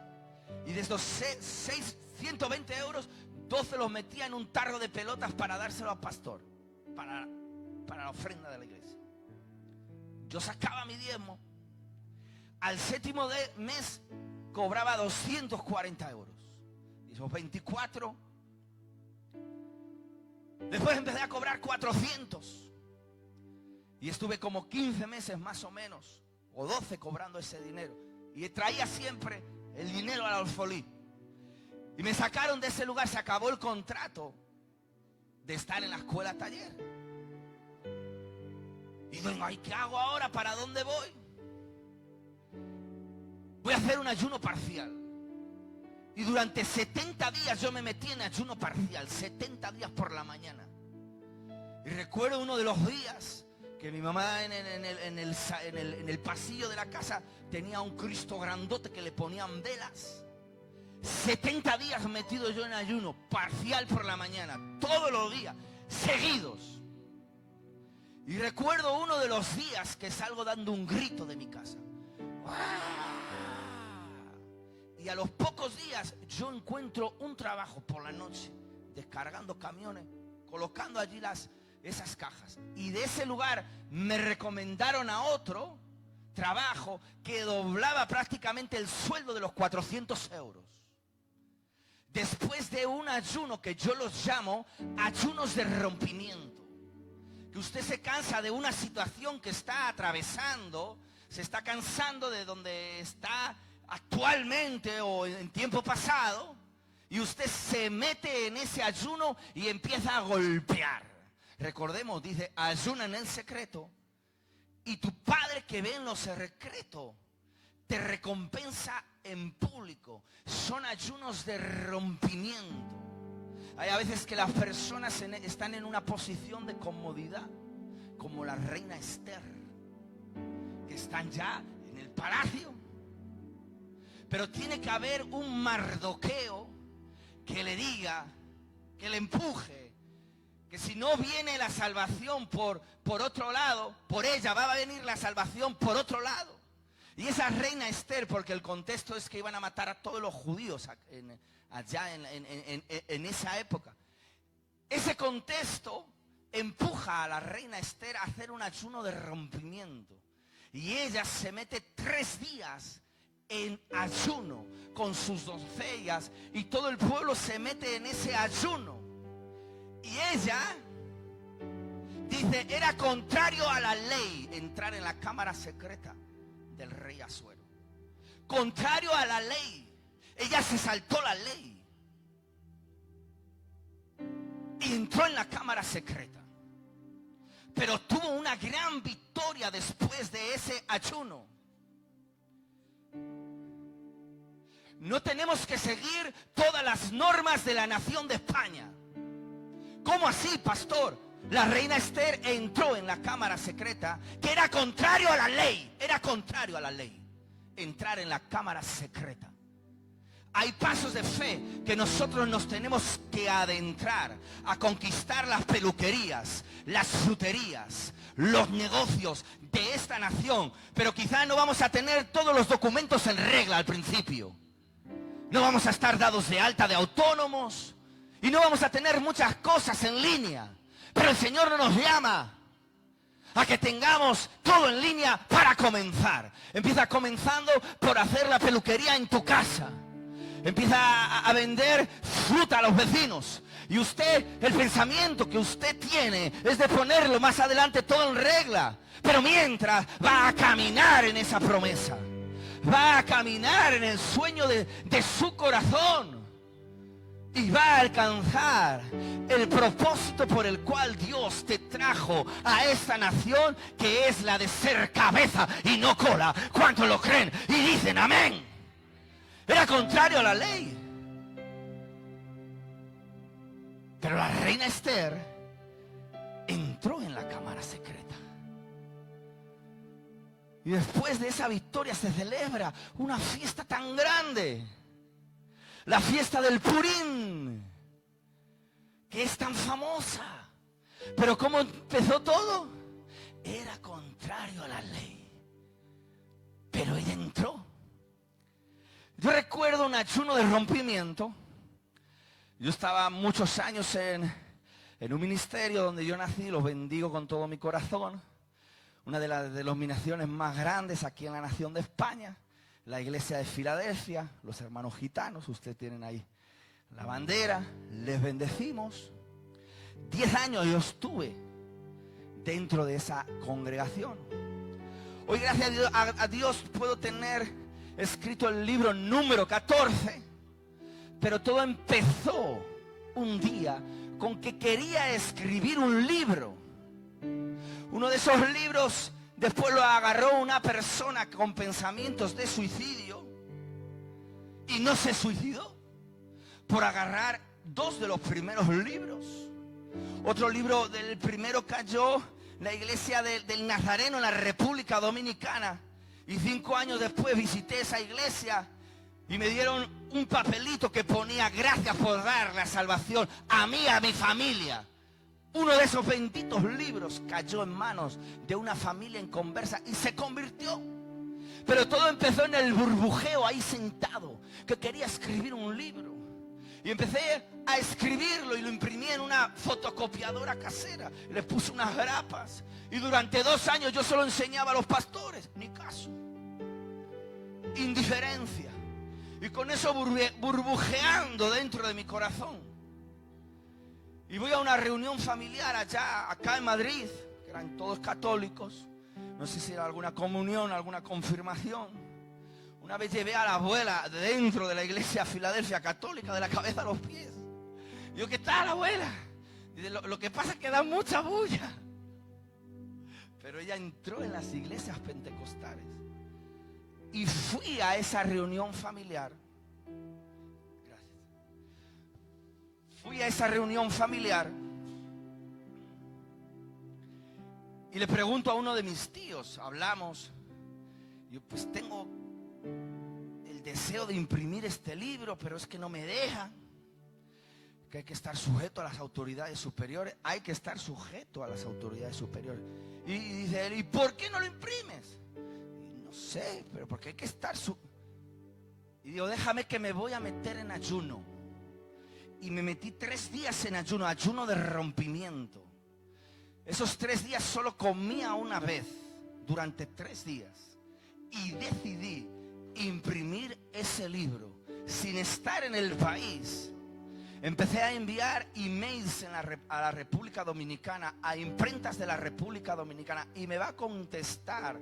Y de esos 120 euros, 12 los metía en un tarro de pelotas para dárselo al pastor. Para la ofrenda de la iglesia. Yo sacaba mi diezmo. Al 7.º mes cobraba 240 euros. Y esos 24. Después empecé a cobrar 400. Y estuve como 15 meses más o menos, o 12 cobrando ese dinero. Y traía siempre el dinero al alfolí. Y me sacaron de ese lugar, se acabó el contrato de estar en la escuela taller. Y digo, ay, ¿qué hago ahora? ¿Para dónde voy? Voy a hacer un ayuno parcial. Y durante 70 días yo me metí en ayuno parcial, 70 días por la mañana. Y recuerdo uno de los días que mi mamá en el pasillo de la casa tenía un Cristo grandote que le ponían velas. 70 días metido yo en ayuno, parcial por la mañana, todos los días, seguidos. Y recuerdo uno de los días que salgo dando un grito de mi casa. Y a los pocos días yo encuentro un trabajo por la noche, descargando camiones, colocando allí esas cajas. Y de ese lugar me recomendaron a otro trabajo que doblaba prácticamente el sueldo de los 400 euros. Después de un ayuno que yo los llamo ayunos de rompimiento. Que usted se cansa de una situación que está atravesando, se está cansando de donde está actualmente o en tiempo pasado, y usted se mete en ese ayuno y empieza a golpear. Recordemos, dice, ayuna en el secreto y tu Padre que ve en lo secreto te recompensa en público. Son ayunos de rompimiento. Hay a veces que las personas están en una posición de comodidad, como la reina Esther, que están ya en el palacio. Pero tiene que haber un Mardoqueo que le diga, que le empuje, que si no viene la salvación por otro lado, por ella va a venir la salvación por otro lado. Y esa reina Esther, porque el contexto es que iban a matar a todos los judíos allá en esa época. Ese contexto empuja a la reina Esther a hacer un ayuno de rompimiento. Y ella se mete 3 días en ayuno con sus doncellas y todo el pueblo se mete en ese ayuno. Y ella dice, era contrario a la ley entrar en la cámara secreta del rey Asuero. Contrario a la ley. Ella se saltó la ley y entró en la cámara secreta. Pero tuvo una gran victoria después de ese ayuno. No tenemos que seguir todas las normas de la nación de España. ¿Cómo así, pastor? La reina Esther entró en la cámara secreta, que era contrario a la ley. Era contrario a la ley entrar en la cámara secreta. Hay pasos de fe que nosotros nos tenemos que adentrar a conquistar las peluquerías, las fruterías, los negocios de esta nación. Pero quizás no vamos a tener todos los documentos en regla al principio. No vamos a estar dados de alta de autónomos y no vamos a tener muchas cosas en línea. Pero el Señor no nos llama a que tengamos todo en línea para comenzar. Empieza comenzando por hacer la peluquería en tu casa. Empieza a vender fruta a los vecinos. Y usted, el pensamiento que usted tiene es de ponerlo más adelante todo en regla. Pero mientras va a caminar en esa promesa. Va a caminar en el sueño de su corazón. Y va a alcanzar el propósito por el cual Dios te trajo a esta nación, que es la de ser cabeza y no cola. ¿Cuántos lo creen y dicen amén? Era contrario a la ley. Pero la reina Esther entró en la cámara secreta. Y después de esa victoria se celebra una fiesta tan grande. La fiesta del Purim, que es tan famosa. Pero ¿cómo empezó todo? Era contrario a la ley. Pero ella entró. Yo recuerdo un ayuno de rompimiento. Yo estaba muchos años en un ministerio donde yo nací, lo bendigo con todo mi corazón. Una de las denominaciones más grandes aquí en la nación de España. La iglesia de Filadelfia, los hermanos gitanos, ustedes tienen ahí la bandera, les bendecimos. 10 años yo estuve dentro de esa congregación. Hoy gracias a Dios puedo tener escrito el libro número 14, pero todo empezó un día con que quería escribir un libro. Uno de esos libros después lo agarró una persona con pensamientos de suicidio y no se suicidó por agarrar 2 de los primeros libros. Otro libro del primero cayó en la iglesia del Nazareno en la República Dominicana. Y 5 años después visité esa iglesia y me dieron un papelito que ponía gracias por dar la salvación a mí y a mi familia. Uno de esos benditos libros cayó en manos de una familia en conversa y se convirtió. Pero todo empezó en el burbujeo ahí sentado, que quería escribir un libro. Y empecé a escribirlo y lo imprimí en una fotocopiadora casera. Y le puse unas grapas. Y durante 2 años yo solo enseñaba a los pastores. Ni caso. Indiferencia. Y con eso burbujeando dentro de mi corazón. Y voy a una reunión familiar acá en Madrid, que eran todos católicos. No sé si era alguna comunión, alguna confirmación. Una vez llevé a la abuela dentro de la iglesia Filadelfia católica, de la cabeza a los pies. Digo, ¿qué tal, abuela? Dice, lo que pasa es que da mucha bulla. Pero ella entró en las iglesias pentecostales. Y fui a esa reunión familiar. Fui a esa reunión familiar y le pregunto a uno de mis tíos, hablamos, yo pues tengo el deseo de imprimir este libro, pero es que no me dejan, que hay que estar sujeto a las autoridades superiores, hay que estar sujeto a las autoridades superiores. Y dice él, ¿y por qué no lo imprimes? Y no sé, pero porque hay que estar Y digo, déjame que me voy a meter en ayuno. Y me metí 3 días en ayuno, ayuno de rompimiento. Esos 3 días solo comía una vez durante 3 días. Y decidí imprimir ese libro sin estar en el país. Empecé a enviar emails a la República Dominicana, a imprentas de la República Dominicana. Y me va a contestar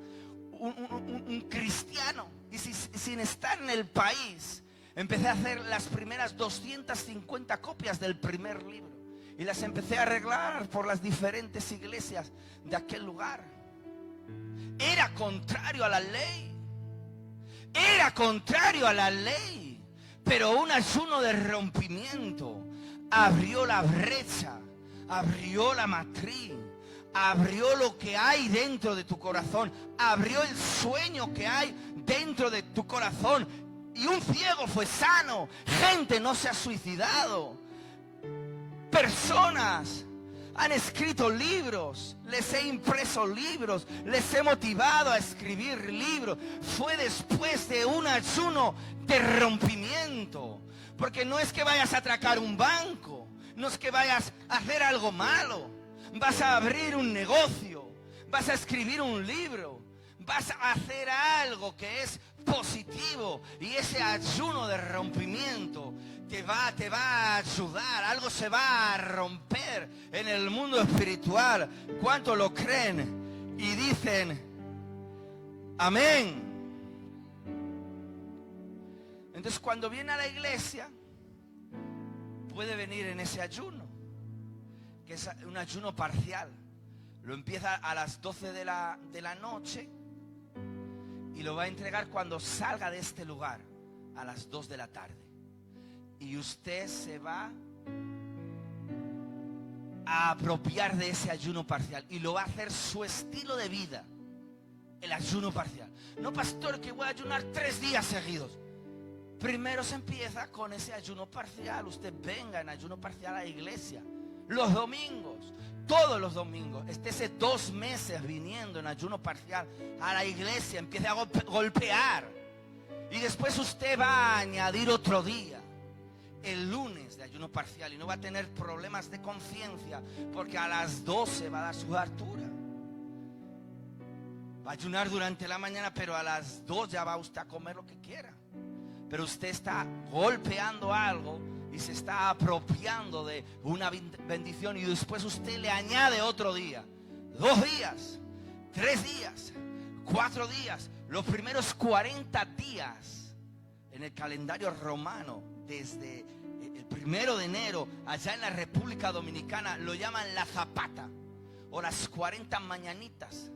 un cristiano. Y sin estar en el país, empecé a hacer las primeras 250 copias del primer libro. Y las empecé a arreglar por las diferentes iglesias de aquel lugar. Era contrario a la ley. Era contrario a la ley. Pero un ayuno de rompimiento abrió la brecha, abrió la matriz, abrió lo que hay dentro de tu corazón, abrió el sueño que hay dentro de tu corazón. Y un ciego fue sano. Gente no se ha suicidado. Personas han escrito libros. Les he impreso libros. Les he motivado a escribir libros. Fue después de un ayuno de rompimiento. Porque no es que vayas a atracar un banco. No es que vayas a hacer algo malo. Vas a abrir un negocio. Vas a escribir un libro. Vas a hacer algo que es positivo. Y ese ayuno de rompimiento te va a ayudar. Algo se va a romper en el mundo espiritual. ¿Cuántos lo creen? Y dicen, amén. Entonces cuando viene a la iglesia, puede venir en ese ayuno, que es un ayuno parcial. Lo empieza a las 12 de la noche y lo va a entregar cuando salga de este lugar a las 2 de la tarde. Y usted se va a apropiar de ese ayuno parcial y lo va a hacer su estilo de vida, el ayuno parcial. No, pastor, que voy a ayunar 3 días seguidos. Primero se empieza con ese ayuno parcial. Usted venga en ayuno parcial a la iglesia los domingos, todos los domingos. Estése 2 meses viniendo en ayuno parcial a la iglesia. Empiece a golpear. Y después usted va a añadir otro día, el lunes de ayuno parcial. Y no va a tener problemas de conciencia, porque a las 12 va a dar su hartura. Va a ayunar durante la mañana, pero a las 2 ya va usted a comer lo que quiera. Pero usted está golpeando algo y se está apropiando de una bendición. Y después usted le añade otro día, 2 días, 3 días, 4 días. Los primeros 40 días en el calendario romano, desde el 1 de enero, allá en la República Dominicana, lo llaman la zapata o las 40 mañanitas.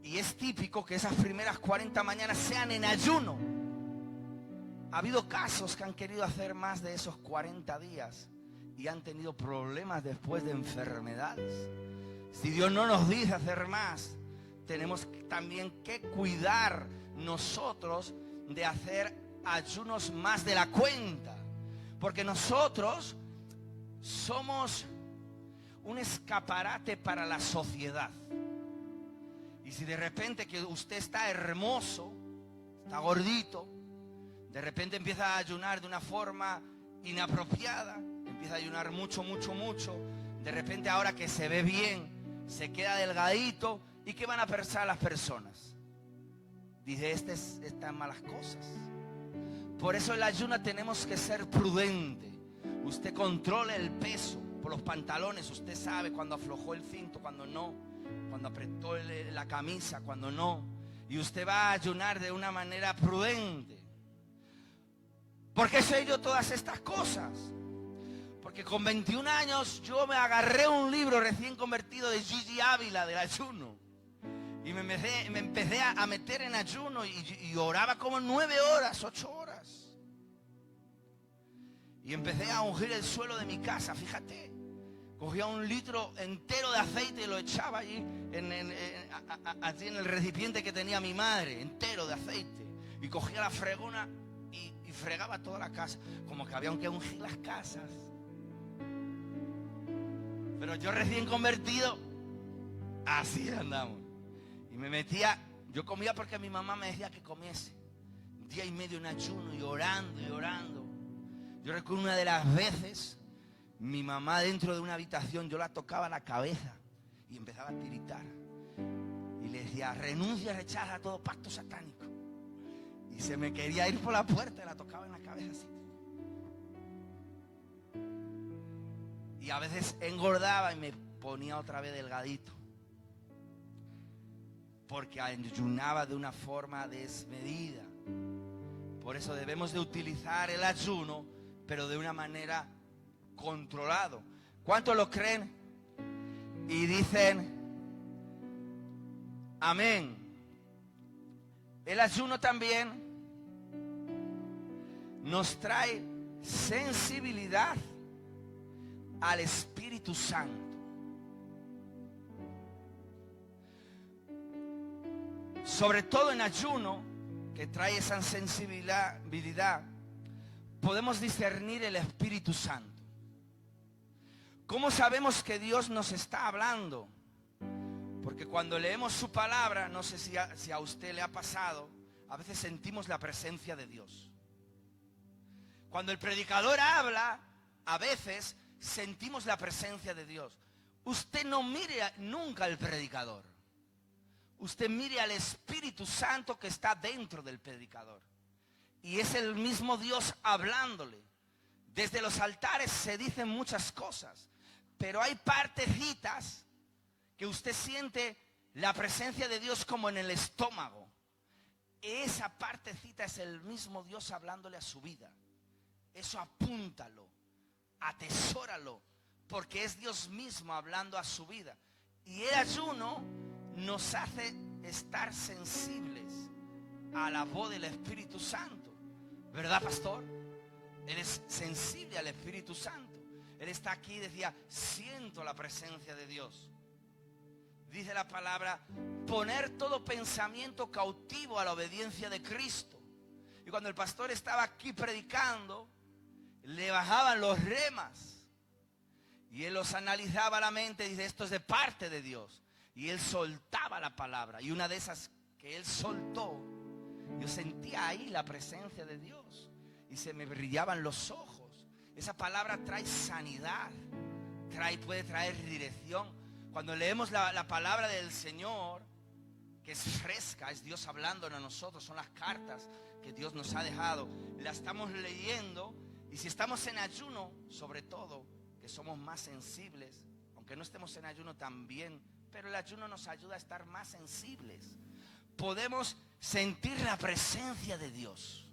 Y es típico que esas primeras 40 mañanas sean en ayuno. Ha habido casos que han querido hacer más de esos 40 días y han tenido problemas después de enfermedades. Si Dios no nos dice hacer más, tenemos también que cuidar nosotros de hacer ayunos más de la cuenta. Porque nosotros somos un escaparate para la sociedad. Y si de repente que usted está hermoso, está gordito, de repente empieza a ayunar de una forma inapropiada, empieza a ayunar mucho, de repente ahora que se ve bien, se queda delgadito, ¿y qué van a pensar las personas? Dice, está en malas cosas. Por eso en el ayuno tenemos que ser prudentes. Usted controle el peso por los pantalones, usted sabe cuando aflojó el cinto, cuando no, cuando apretó la camisa, cuando no. Y usted va a ayunar de una manera prudente. ¿Por qué sé yo todas estas cosas? Porque con 21 años yo me agarré un libro recién convertido de Gigi Ávila del ayuno. Y me empecé a meter en ayuno y oraba como 9 horas, 8 horas. Y empecé a ungir el suelo de mi casa, fíjate. Cogía 1 litro entero de aceite y lo echaba allí en el recipiente que tenía mi madre, entero de aceite. Y cogía la fregona y fregaba toda la casa. Como que había que ungir las casas. Pero yo recién convertido, así andamos. Y me metía, yo comía porque mi mamá me decía que comiese. 1 día y medio en ayuno y orando y orando. Yo recuerdo una de las veces, mi mamá dentro de una habitación, yo la tocaba la cabeza y empezaba a tiritar. Y le decía, renuncia, rechaza todo pacto satánico. Y se me quería ir por la puerta y la tocaba en la cabeza así. Y a veces engordaba y me ponía otra vez delgadito. Porque ayunaba de una forma desmedida. Por eso debemos de utilizar el ayuno, pero de una manera controlado. ¿Cuántos lo creen? Y dicen, amén. El ayuno también nos trae sensibilidad al Espíritu Santo. Sobre todo en ayuno, que trae esa sensibilidad, podemos discernir el Espíritu Santo. ¿Cómo sabemos que Dios nos está hablando? Porque cuando leemos su palabra, no sé si a usted le ha pasado, a veces sentimos la presencia de Dios. Cuando el predicador habla, a veces sentimos la presencia de Dios. Usted no mire nunca al predicador. Usted mire al Espíritu Santo que está dentro del predicador. Y es el mismo Dios hablándole. Desde los altares se dicen muchas cosas, pero hay partecitas que usted siente la presencia de Dios como en el estómago. Esa partecita es el mismo Dios hablándole a su vida. Eso apúntalo, atesóralo, porque es Dios mismo hablando a su vida. Y el ayuno nos hace estar sensibles a la voz del Espíritu Santo. ¿Verdad, pastor? Él es sensible al Espíritu Santo. Él está aquí y decía, siento la presencia de Dios. Dice la palabra, poner todo pensamiento cautivo a la obediencia de Cristo. Y cuando el pastor estaba aquí predicando, le bajaban los remas. Y él los analizaba a la mente y dice, esto es de parte de Dios. Y él soltaba la palabra. Y una de esas que él soltó, yo sentía ahí la presencia de Dios. Y se me brillaban los ojos. Esa palabra trae sanidad. Puede traer dirección. Cuando leemos la palabra del Señor, que es fresca, es Dios hablándonos a nosotros, son las cartas que Dios nos ha dejado. La estamos leyendo y si estamos en ayuno, sobre todo, que somos más sensibles, aunque no estemos en ayuno también, pero el ayuno nos ayuda a estar más sensibles. Podemos sentir la presencia de Dios,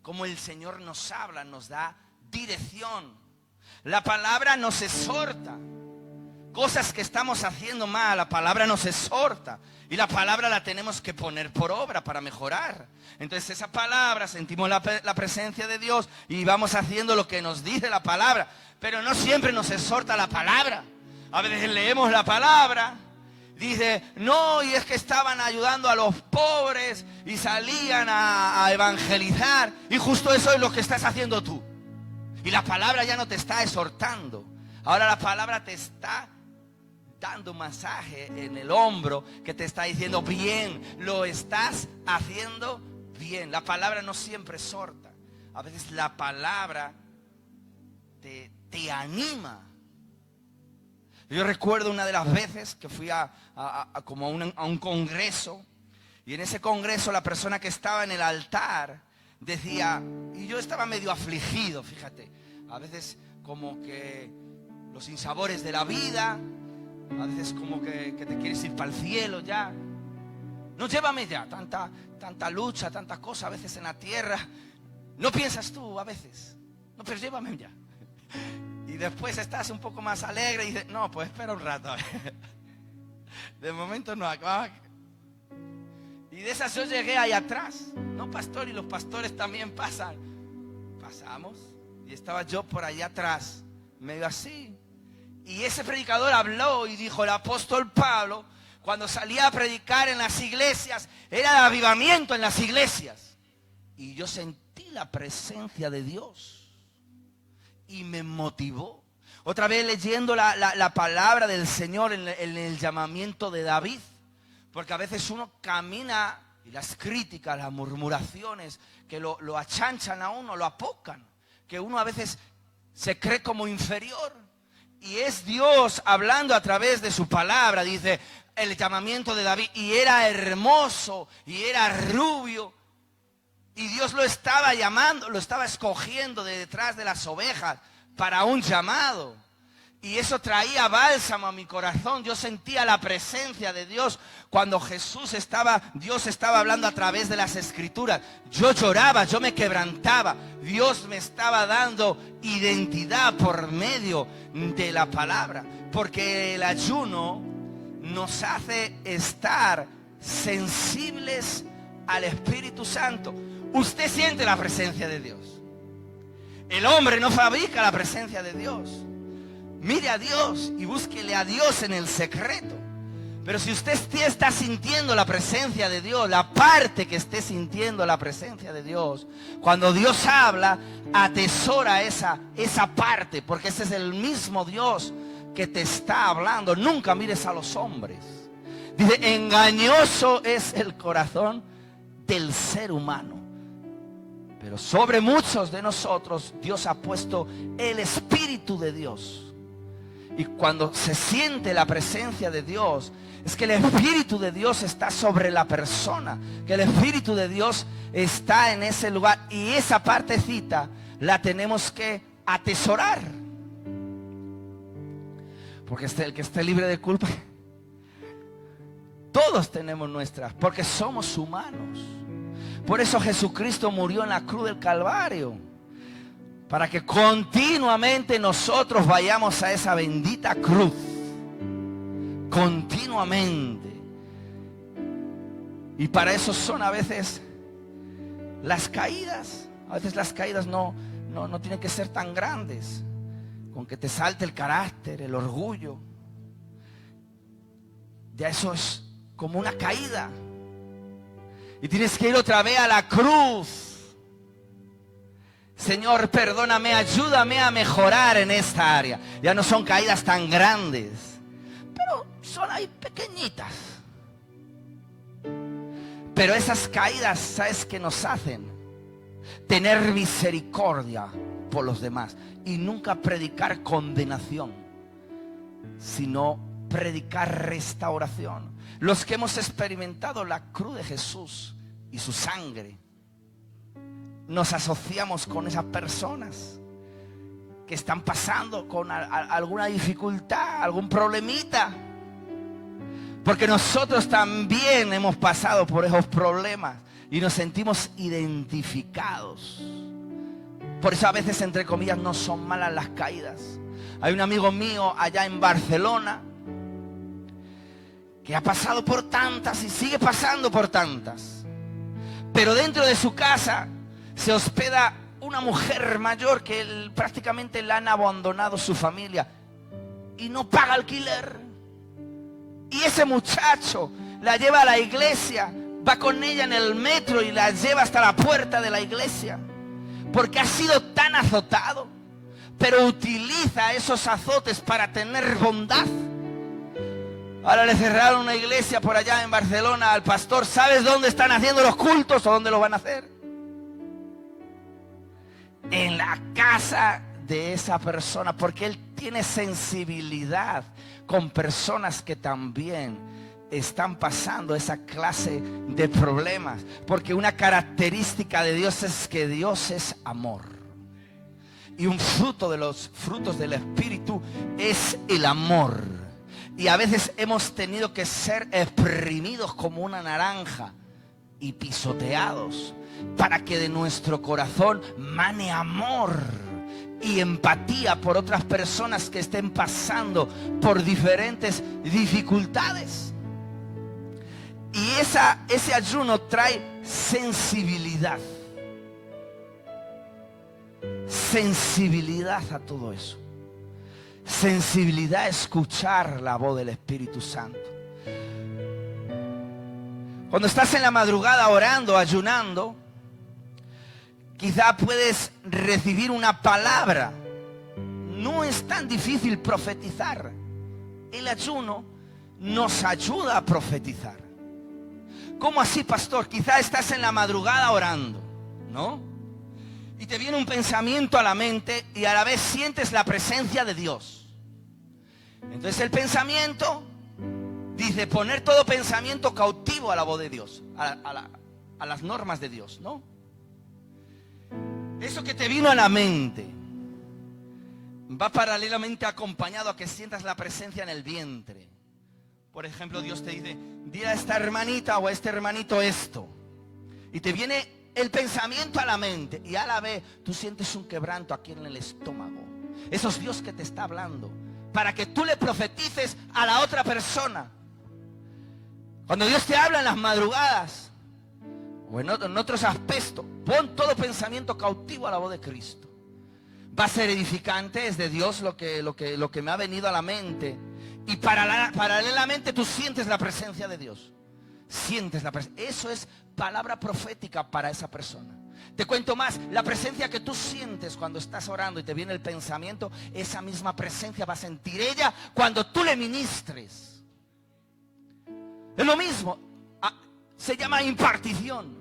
como el Señor nos habla, nos da dirección. La palabra nos exhorta. Cosas que estamos haciendo mal, la palabra nos exhorta. Y la palabra la tenemos que poner por obra para mejorar. Entonces esa palabra, sentimos la presencia de Dios y vamos haciendo lo que nos dice la palabra. Pero no siempre nos exhorta la palabra. A veces leemos la palabra, dice, no, y es que estaban ayudando a los pobres y salían a evangelizar. Y justo eso es lo que estás haciendo tú. Y la palabra ya no te está exhortando. Ahora la palabra te está dando un masaje en el hombro que te está diciendo, bien, lo estás haciendo bien. La palabra no siempre exhorta. A veces la palabra te anima. Yo recuerdo una de las veces que fui a un congreso, y en ese congreso la persona que estaba en el altar decía, y yo estaba medio afligido, fíjate, a veces como que los sinsabores de la vida, a veces como que te quieres ir para el cielo ya. No, llévame ya, tanta lucha, tantas cosas a veces en la tierra. No piensas tú a veces, no, pero llévame ya. Y después estás un poco más alegre y dices, no, pues espera un rato. De momento no acaba. Y de esas yo llegué ahí atrás. No, pastor, y los pastores también pasan. Pasamos y estaba yo por allá atrás, medio así. Y ese predicador habló y dijo, el apóstol Pablo, cuando salía a predicar en las iglesias, era el avivamiento en las iglesias. Y yo sentí la presencia de Dios y me motivó. Otra vez leyendo la palabra del Señor en el llamamiento de David. Porque a veces uno camina y las críticas, las murmuraciones que lo achanchan a uno, lo apocan. Que uno a veces se cree como inferior. Y es Dios hablando a través de su palabra, dice el llamamiento de David. Y era hermoso, y era rubio. Y Dios lo estaba llamando, lo estaba escogiendo de detrás de las ovejas para un llamado. Y eso traía bálsamo a mi corazón. Yo sentía la presencia de Dios cuando Dios estaba hablando a través de las escrituras. Yo lloraba, yo me quebrantaba. Dios me estaba dando identidad por medio de la palabra. Porque el ayuno nos hace estar sensibles al Espíritu Santo. Usted siente la presencia de Dios. El hombre no fabrica la presencia de Dios. Mire a Dios y búsquele a Dios en el secreto. Pero si usted está sintiendo la presencia de Dios, la parte que esté sintiendo la presencia de Dios, cuando Dios habla, atesora esa parte, porque ese es el mismo Dios que te está hablando. Nunca mires a los hombres. Dice, engañoso es el corazón del ser humano. Pero sobre muchos de nosotros Dios ha puesto el Espíritu de Dios. Y cuando se siente la presencia de Dios, es que el Espíritu de Dios está sobre la persona, que el Espíritu de Dios está en ese lugar. Y esa partecita la tenemos que atesorar. Porque el que esté libre de culpa, todos tenemos nuestras, porque somos humanos. Por eso Jesucristo murió en la cruz del Calvario, para que continuamente nosotros vayamos a esa bendita cruz. Continuamente. Y para eso son a veces las caídas. A veces las caídas no tienen que ser tan grandes. Con que te salte el carácter, el orgullo. Ya eso es como una caída. Y tienes que ir otra vez a la cruz. Señor, perdóname, ayúdame a mejorar en esta área. Ya no son caídas tan grandes, pero son ahí pequeñitas. Pero esas caídas, ¿sabes qué nos hacen? Tener misericordia por los demás. Y nunca predicar condenación, sino predicar restauración. Los que hemos experimentado la cruz de Jesús y su sangre, nos asociamos con esas personas que están pasando con alguna dificultad, algún problemita. Porque nosotros también hemos pasado por esos problemas y nos sentimos identificados. Por eso a veces, entre comillas, no son malas las caídas. Hay un amigo mío allá en Barcelona que ha pasado por tantas y sigue pasando por tantas. Pero dentro de su casa se hospeda una mujer mayor que prácticamente la han abandonado su familia y no paga alquiler. Y ese muchacho la lleva a la iglesia, va con ella en el metro y la lleva hasta la puerta de la iglesia, porque ha sido tan azotado, pero utiliza esos azotes para tener bondad. Ahora le cerraron una iglesia por allá en Barcelona al pastor. ¿Sabes dónde están haciendo los cultos o dónde los van a hacer? En la casa de esa persona, porque él tiene sensibilidad con personas que también están pasando esa clase de problemas. Porque una característica de Dios es que Dios es amor. Y un fruto de los frutos del Espíritu es el amor. Y a veces hemos tenido que ser exprimidos como una naranja y pisoteados para que de nuestro corazón mane amor y empatía por otras personas que estén pasando por diferentes dificultades. Y ese ayuno trae sensibilidad. Sensibilidad a todo eso. Sensibilidad a escuchar la voz del Espíritu Santo. Cuando estás en la madrugada orando, ayunando, quizá puedes recibir una palabra. No es tan difícil profetizar. El ayuno nos ayuda a profetizar. ¿Cómo así, pastor? Quizá estás en la madrugada orando, ¿no? Y te viene un pensamiento a la mente y a la vez sientes la presencia de Dios. Entonces el pensamiento dice poner todo pensamiento cautivo a la voz de Dios, a las normas de Dios, ¿no? Eso que te vino a la mente va paralelamente acompañado a que sientas la presencia en el vientre. Por ejemplo, Dios te dice, dile a esta hermanita o a este hermanito esto. Y te viene el pensamiento a la mente y a la vez tú sientes un quebranto aquí en el estómago. Eso es Dios que te está hablando para que tú le profetices a la otra persona. Cuando Dios te habla en las madrugadas o en otros aspectos, pon todo pensamiento cautivo a la voz de Cristo. va a ser edificante, es de Dios lo que me ha venido a la mente. Y paralelamente tú sientes la presencia de Dios. Sientes la presencia. Eso es palabra profética para esa persona. Te cuento más, la presencia que tú sientes cuando estás orando y te viene el pensamiento, esa misma presencia va a sentir ella cuando tú le ministres. Es lo mismo, se llama impartición.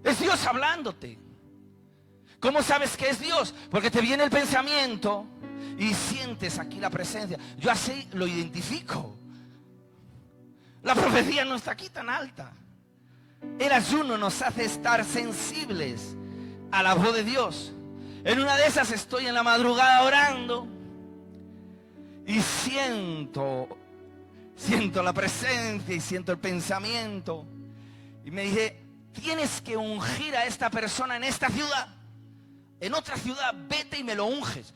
Es Dios hablándote. ¿Cómo sabes que es Dios? Porque te viene el pensamiento y sientes aquí la presencia. Yo así lo identifico. La profecía no está aquí tan alta. El ayuno nos hace estar sensibles a la voz de Dios. En una de esas estoy en la madrugada orando y siento la presencia y siento el pensamiento. Y me dije, tienes que ungir a esta persona en esta ciudad. En otra ciudad, vete y me lo unges.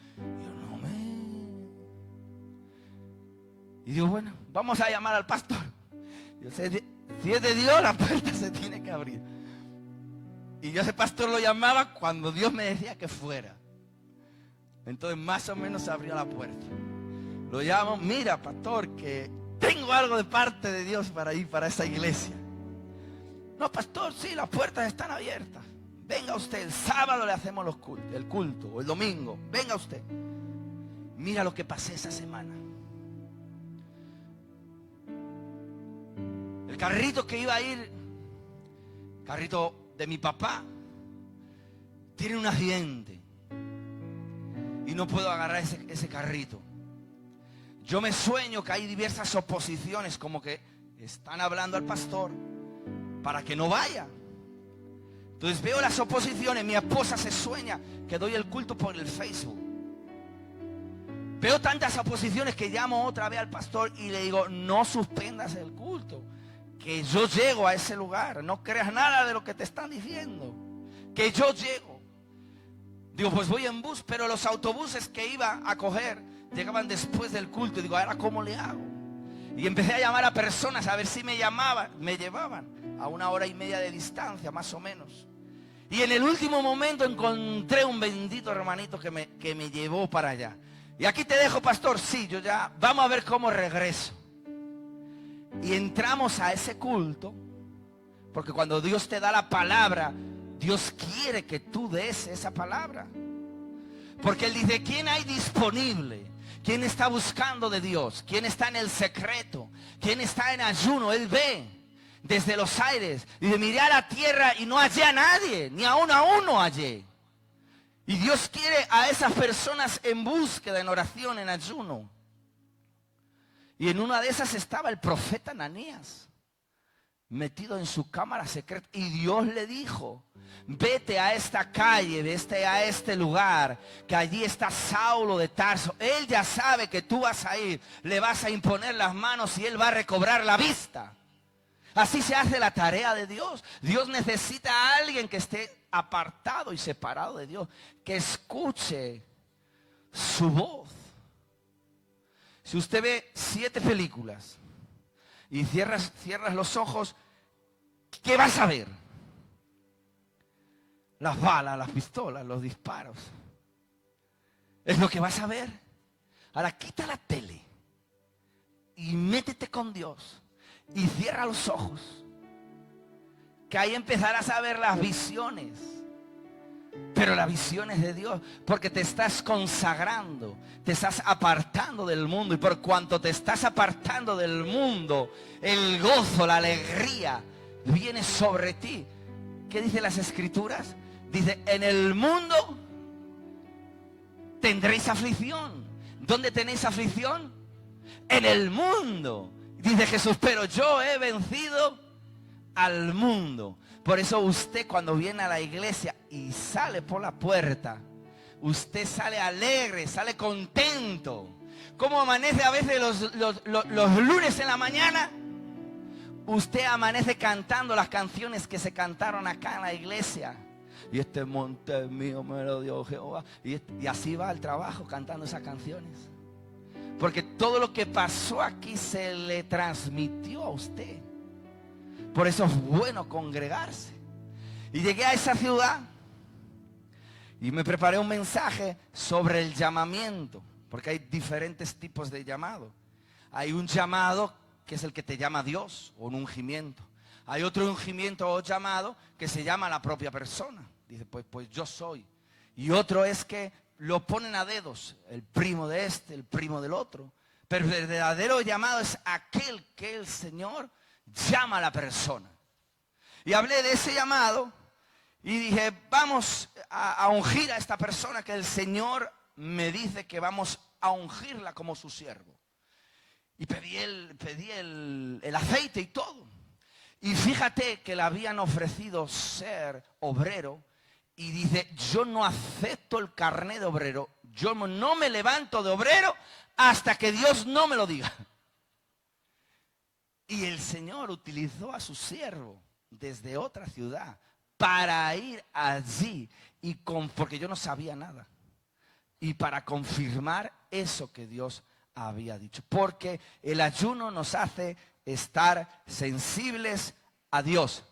Y digo, bueno, vamos a llamar al pastor. Yo sé, si es de Dios, la puerta se tiene que abrir. Y yo ese pastor lo llamaba cuando Dios me decía que fuera. Entonces más o menos se abrió la puerta. Lo llamo, mira pastor, que tengo algo de parte de Dios para ir para esa iglesia. No pastor, sí, las puertas están abiertas. Venga usted, el sábado le hacemos el culto, o el domingo, venga usted. Mira lo que pasé esa semana. El carrito que iba a ir, carrito de mi papá, tiene un accidente. Y no puedo agarrar ese carrito. Yo me sueño que hay diversas oposiciones, como que están hablando al pastor para que no vaya. Entonces veo las oposiciones, mi esposa se sueña que doy el culto por el Facebook. Veo tantas oposiciones que llamo otra vez al pastor y le digo, no suspendas el culto, que yo llego a ese lugar, no creas nada de lo que te están diciendo, que yo llego. Digo, pues voy en bus, pero los autobuses que iba a coger llegaban después del culto. Y digo, ¿ahora cómo le hago? Y empecé a llamar a personas a ver si me llevaban a 1 hora y media de distancia, más o menos. Y en el último momento encontré un bendito hermanito que me llevó para allá. Y aquí te dejo, pastor. Sí, yo ya, vamos a ver cómo regreso. Y entramos a ese culto, porque cuando Dios te da la palabra, Dios quiere que tú des esa palabra. Porque Él dice, ¿quién hay disponible? ¿Quién está buscando de Dios? ¿Quién está en el secreto? ¿Quién está en ayuno? Él ve desde los aires. Dice, miré a la tierra y no hallé a nadie, ni aún a uno hallé. Y Dios quiere a esas personas en búsqueda, en oración, en ayuno. Y en una de esas estaba el profeta Ananías, metido en su cámara secreta. Y Dios le dijo, vete a esta calle, vete a este lugar, que allí está Saulo de Tarso. Él ya sabe que tú vas a ir, le vas a imponer las manos y él va a recobrar la vista. Así se hace la tarea de Dios. Dios necesita a alguien que esté apartado y separado de Dios, que escuche su voz. Si usted ve 7 películas y cierras los ojos, ¿qué vas a ver? Las balas, las pistolas, los disparos. Es lo que vas a ver. Ahora quita la tele y métete con Dios y cierra los ojos, que ahí empezarás a ver las visiones. Pero la visión es de Dios, porque te estás consagrando, te estás apartando del mundo. Y por cuanto te estás apartando del mundo, el gozo, la alegría viene sobre ti. ¿Qué dice las Escrituras? Dice, en el mundo tendréis aflicción. ¿Dónde tenéis aflicción? En el mundo. Dice Jesús, pero yo he vencido al mundo. Por eso usted cuando viene a la iglesia y sale por la puerta, usted sale alegre, sale contento. ¿Cómo amanece a veces los lunes en la mañana? Usted amanece cantando las canciones que se cantaron acá en la iglesia. Y este monte es mío, me lo dio Jehová. Y así va al trabajo cantando esas canciones. Porque todo lo que pasó aquí se le transmitió a usted. Por eso es bueno congregarse. Y llegué a esa ciudad Y me preparé un mensaje sobre el llamamiento, porque hay diferentes tipos de llamado. Hay un llamado que es el que te llama Dios, o un ungimiento. Hay otro ungimiento o llamado que se llama la propia persona. Dice, pues yo soy. Y otro es que lo ponen a dedos, el primo de este, el primo del otro. Pero el verdadero llamado es aquel que el Señor llama a la persona. Y hablé de ese llamado y dije, vamos a ungir a esta persona que el Señor me dice que vamos a ungirla como su siervo. Y pedí el aceite y todo. Y fíjate que le habían ofrecido ser obrero. Y dice, yo no acepto el carné de obrero. Yo no me levanto de obrero hasta que Dios no me lo diga. Y el Señor utilizó a su siervo desde otra ciudad para ir allí, porque yo no sabía nada. Y para confirmar eso que Dios había dicho. Porque el ayuno nos hace estar sensibles a Dios.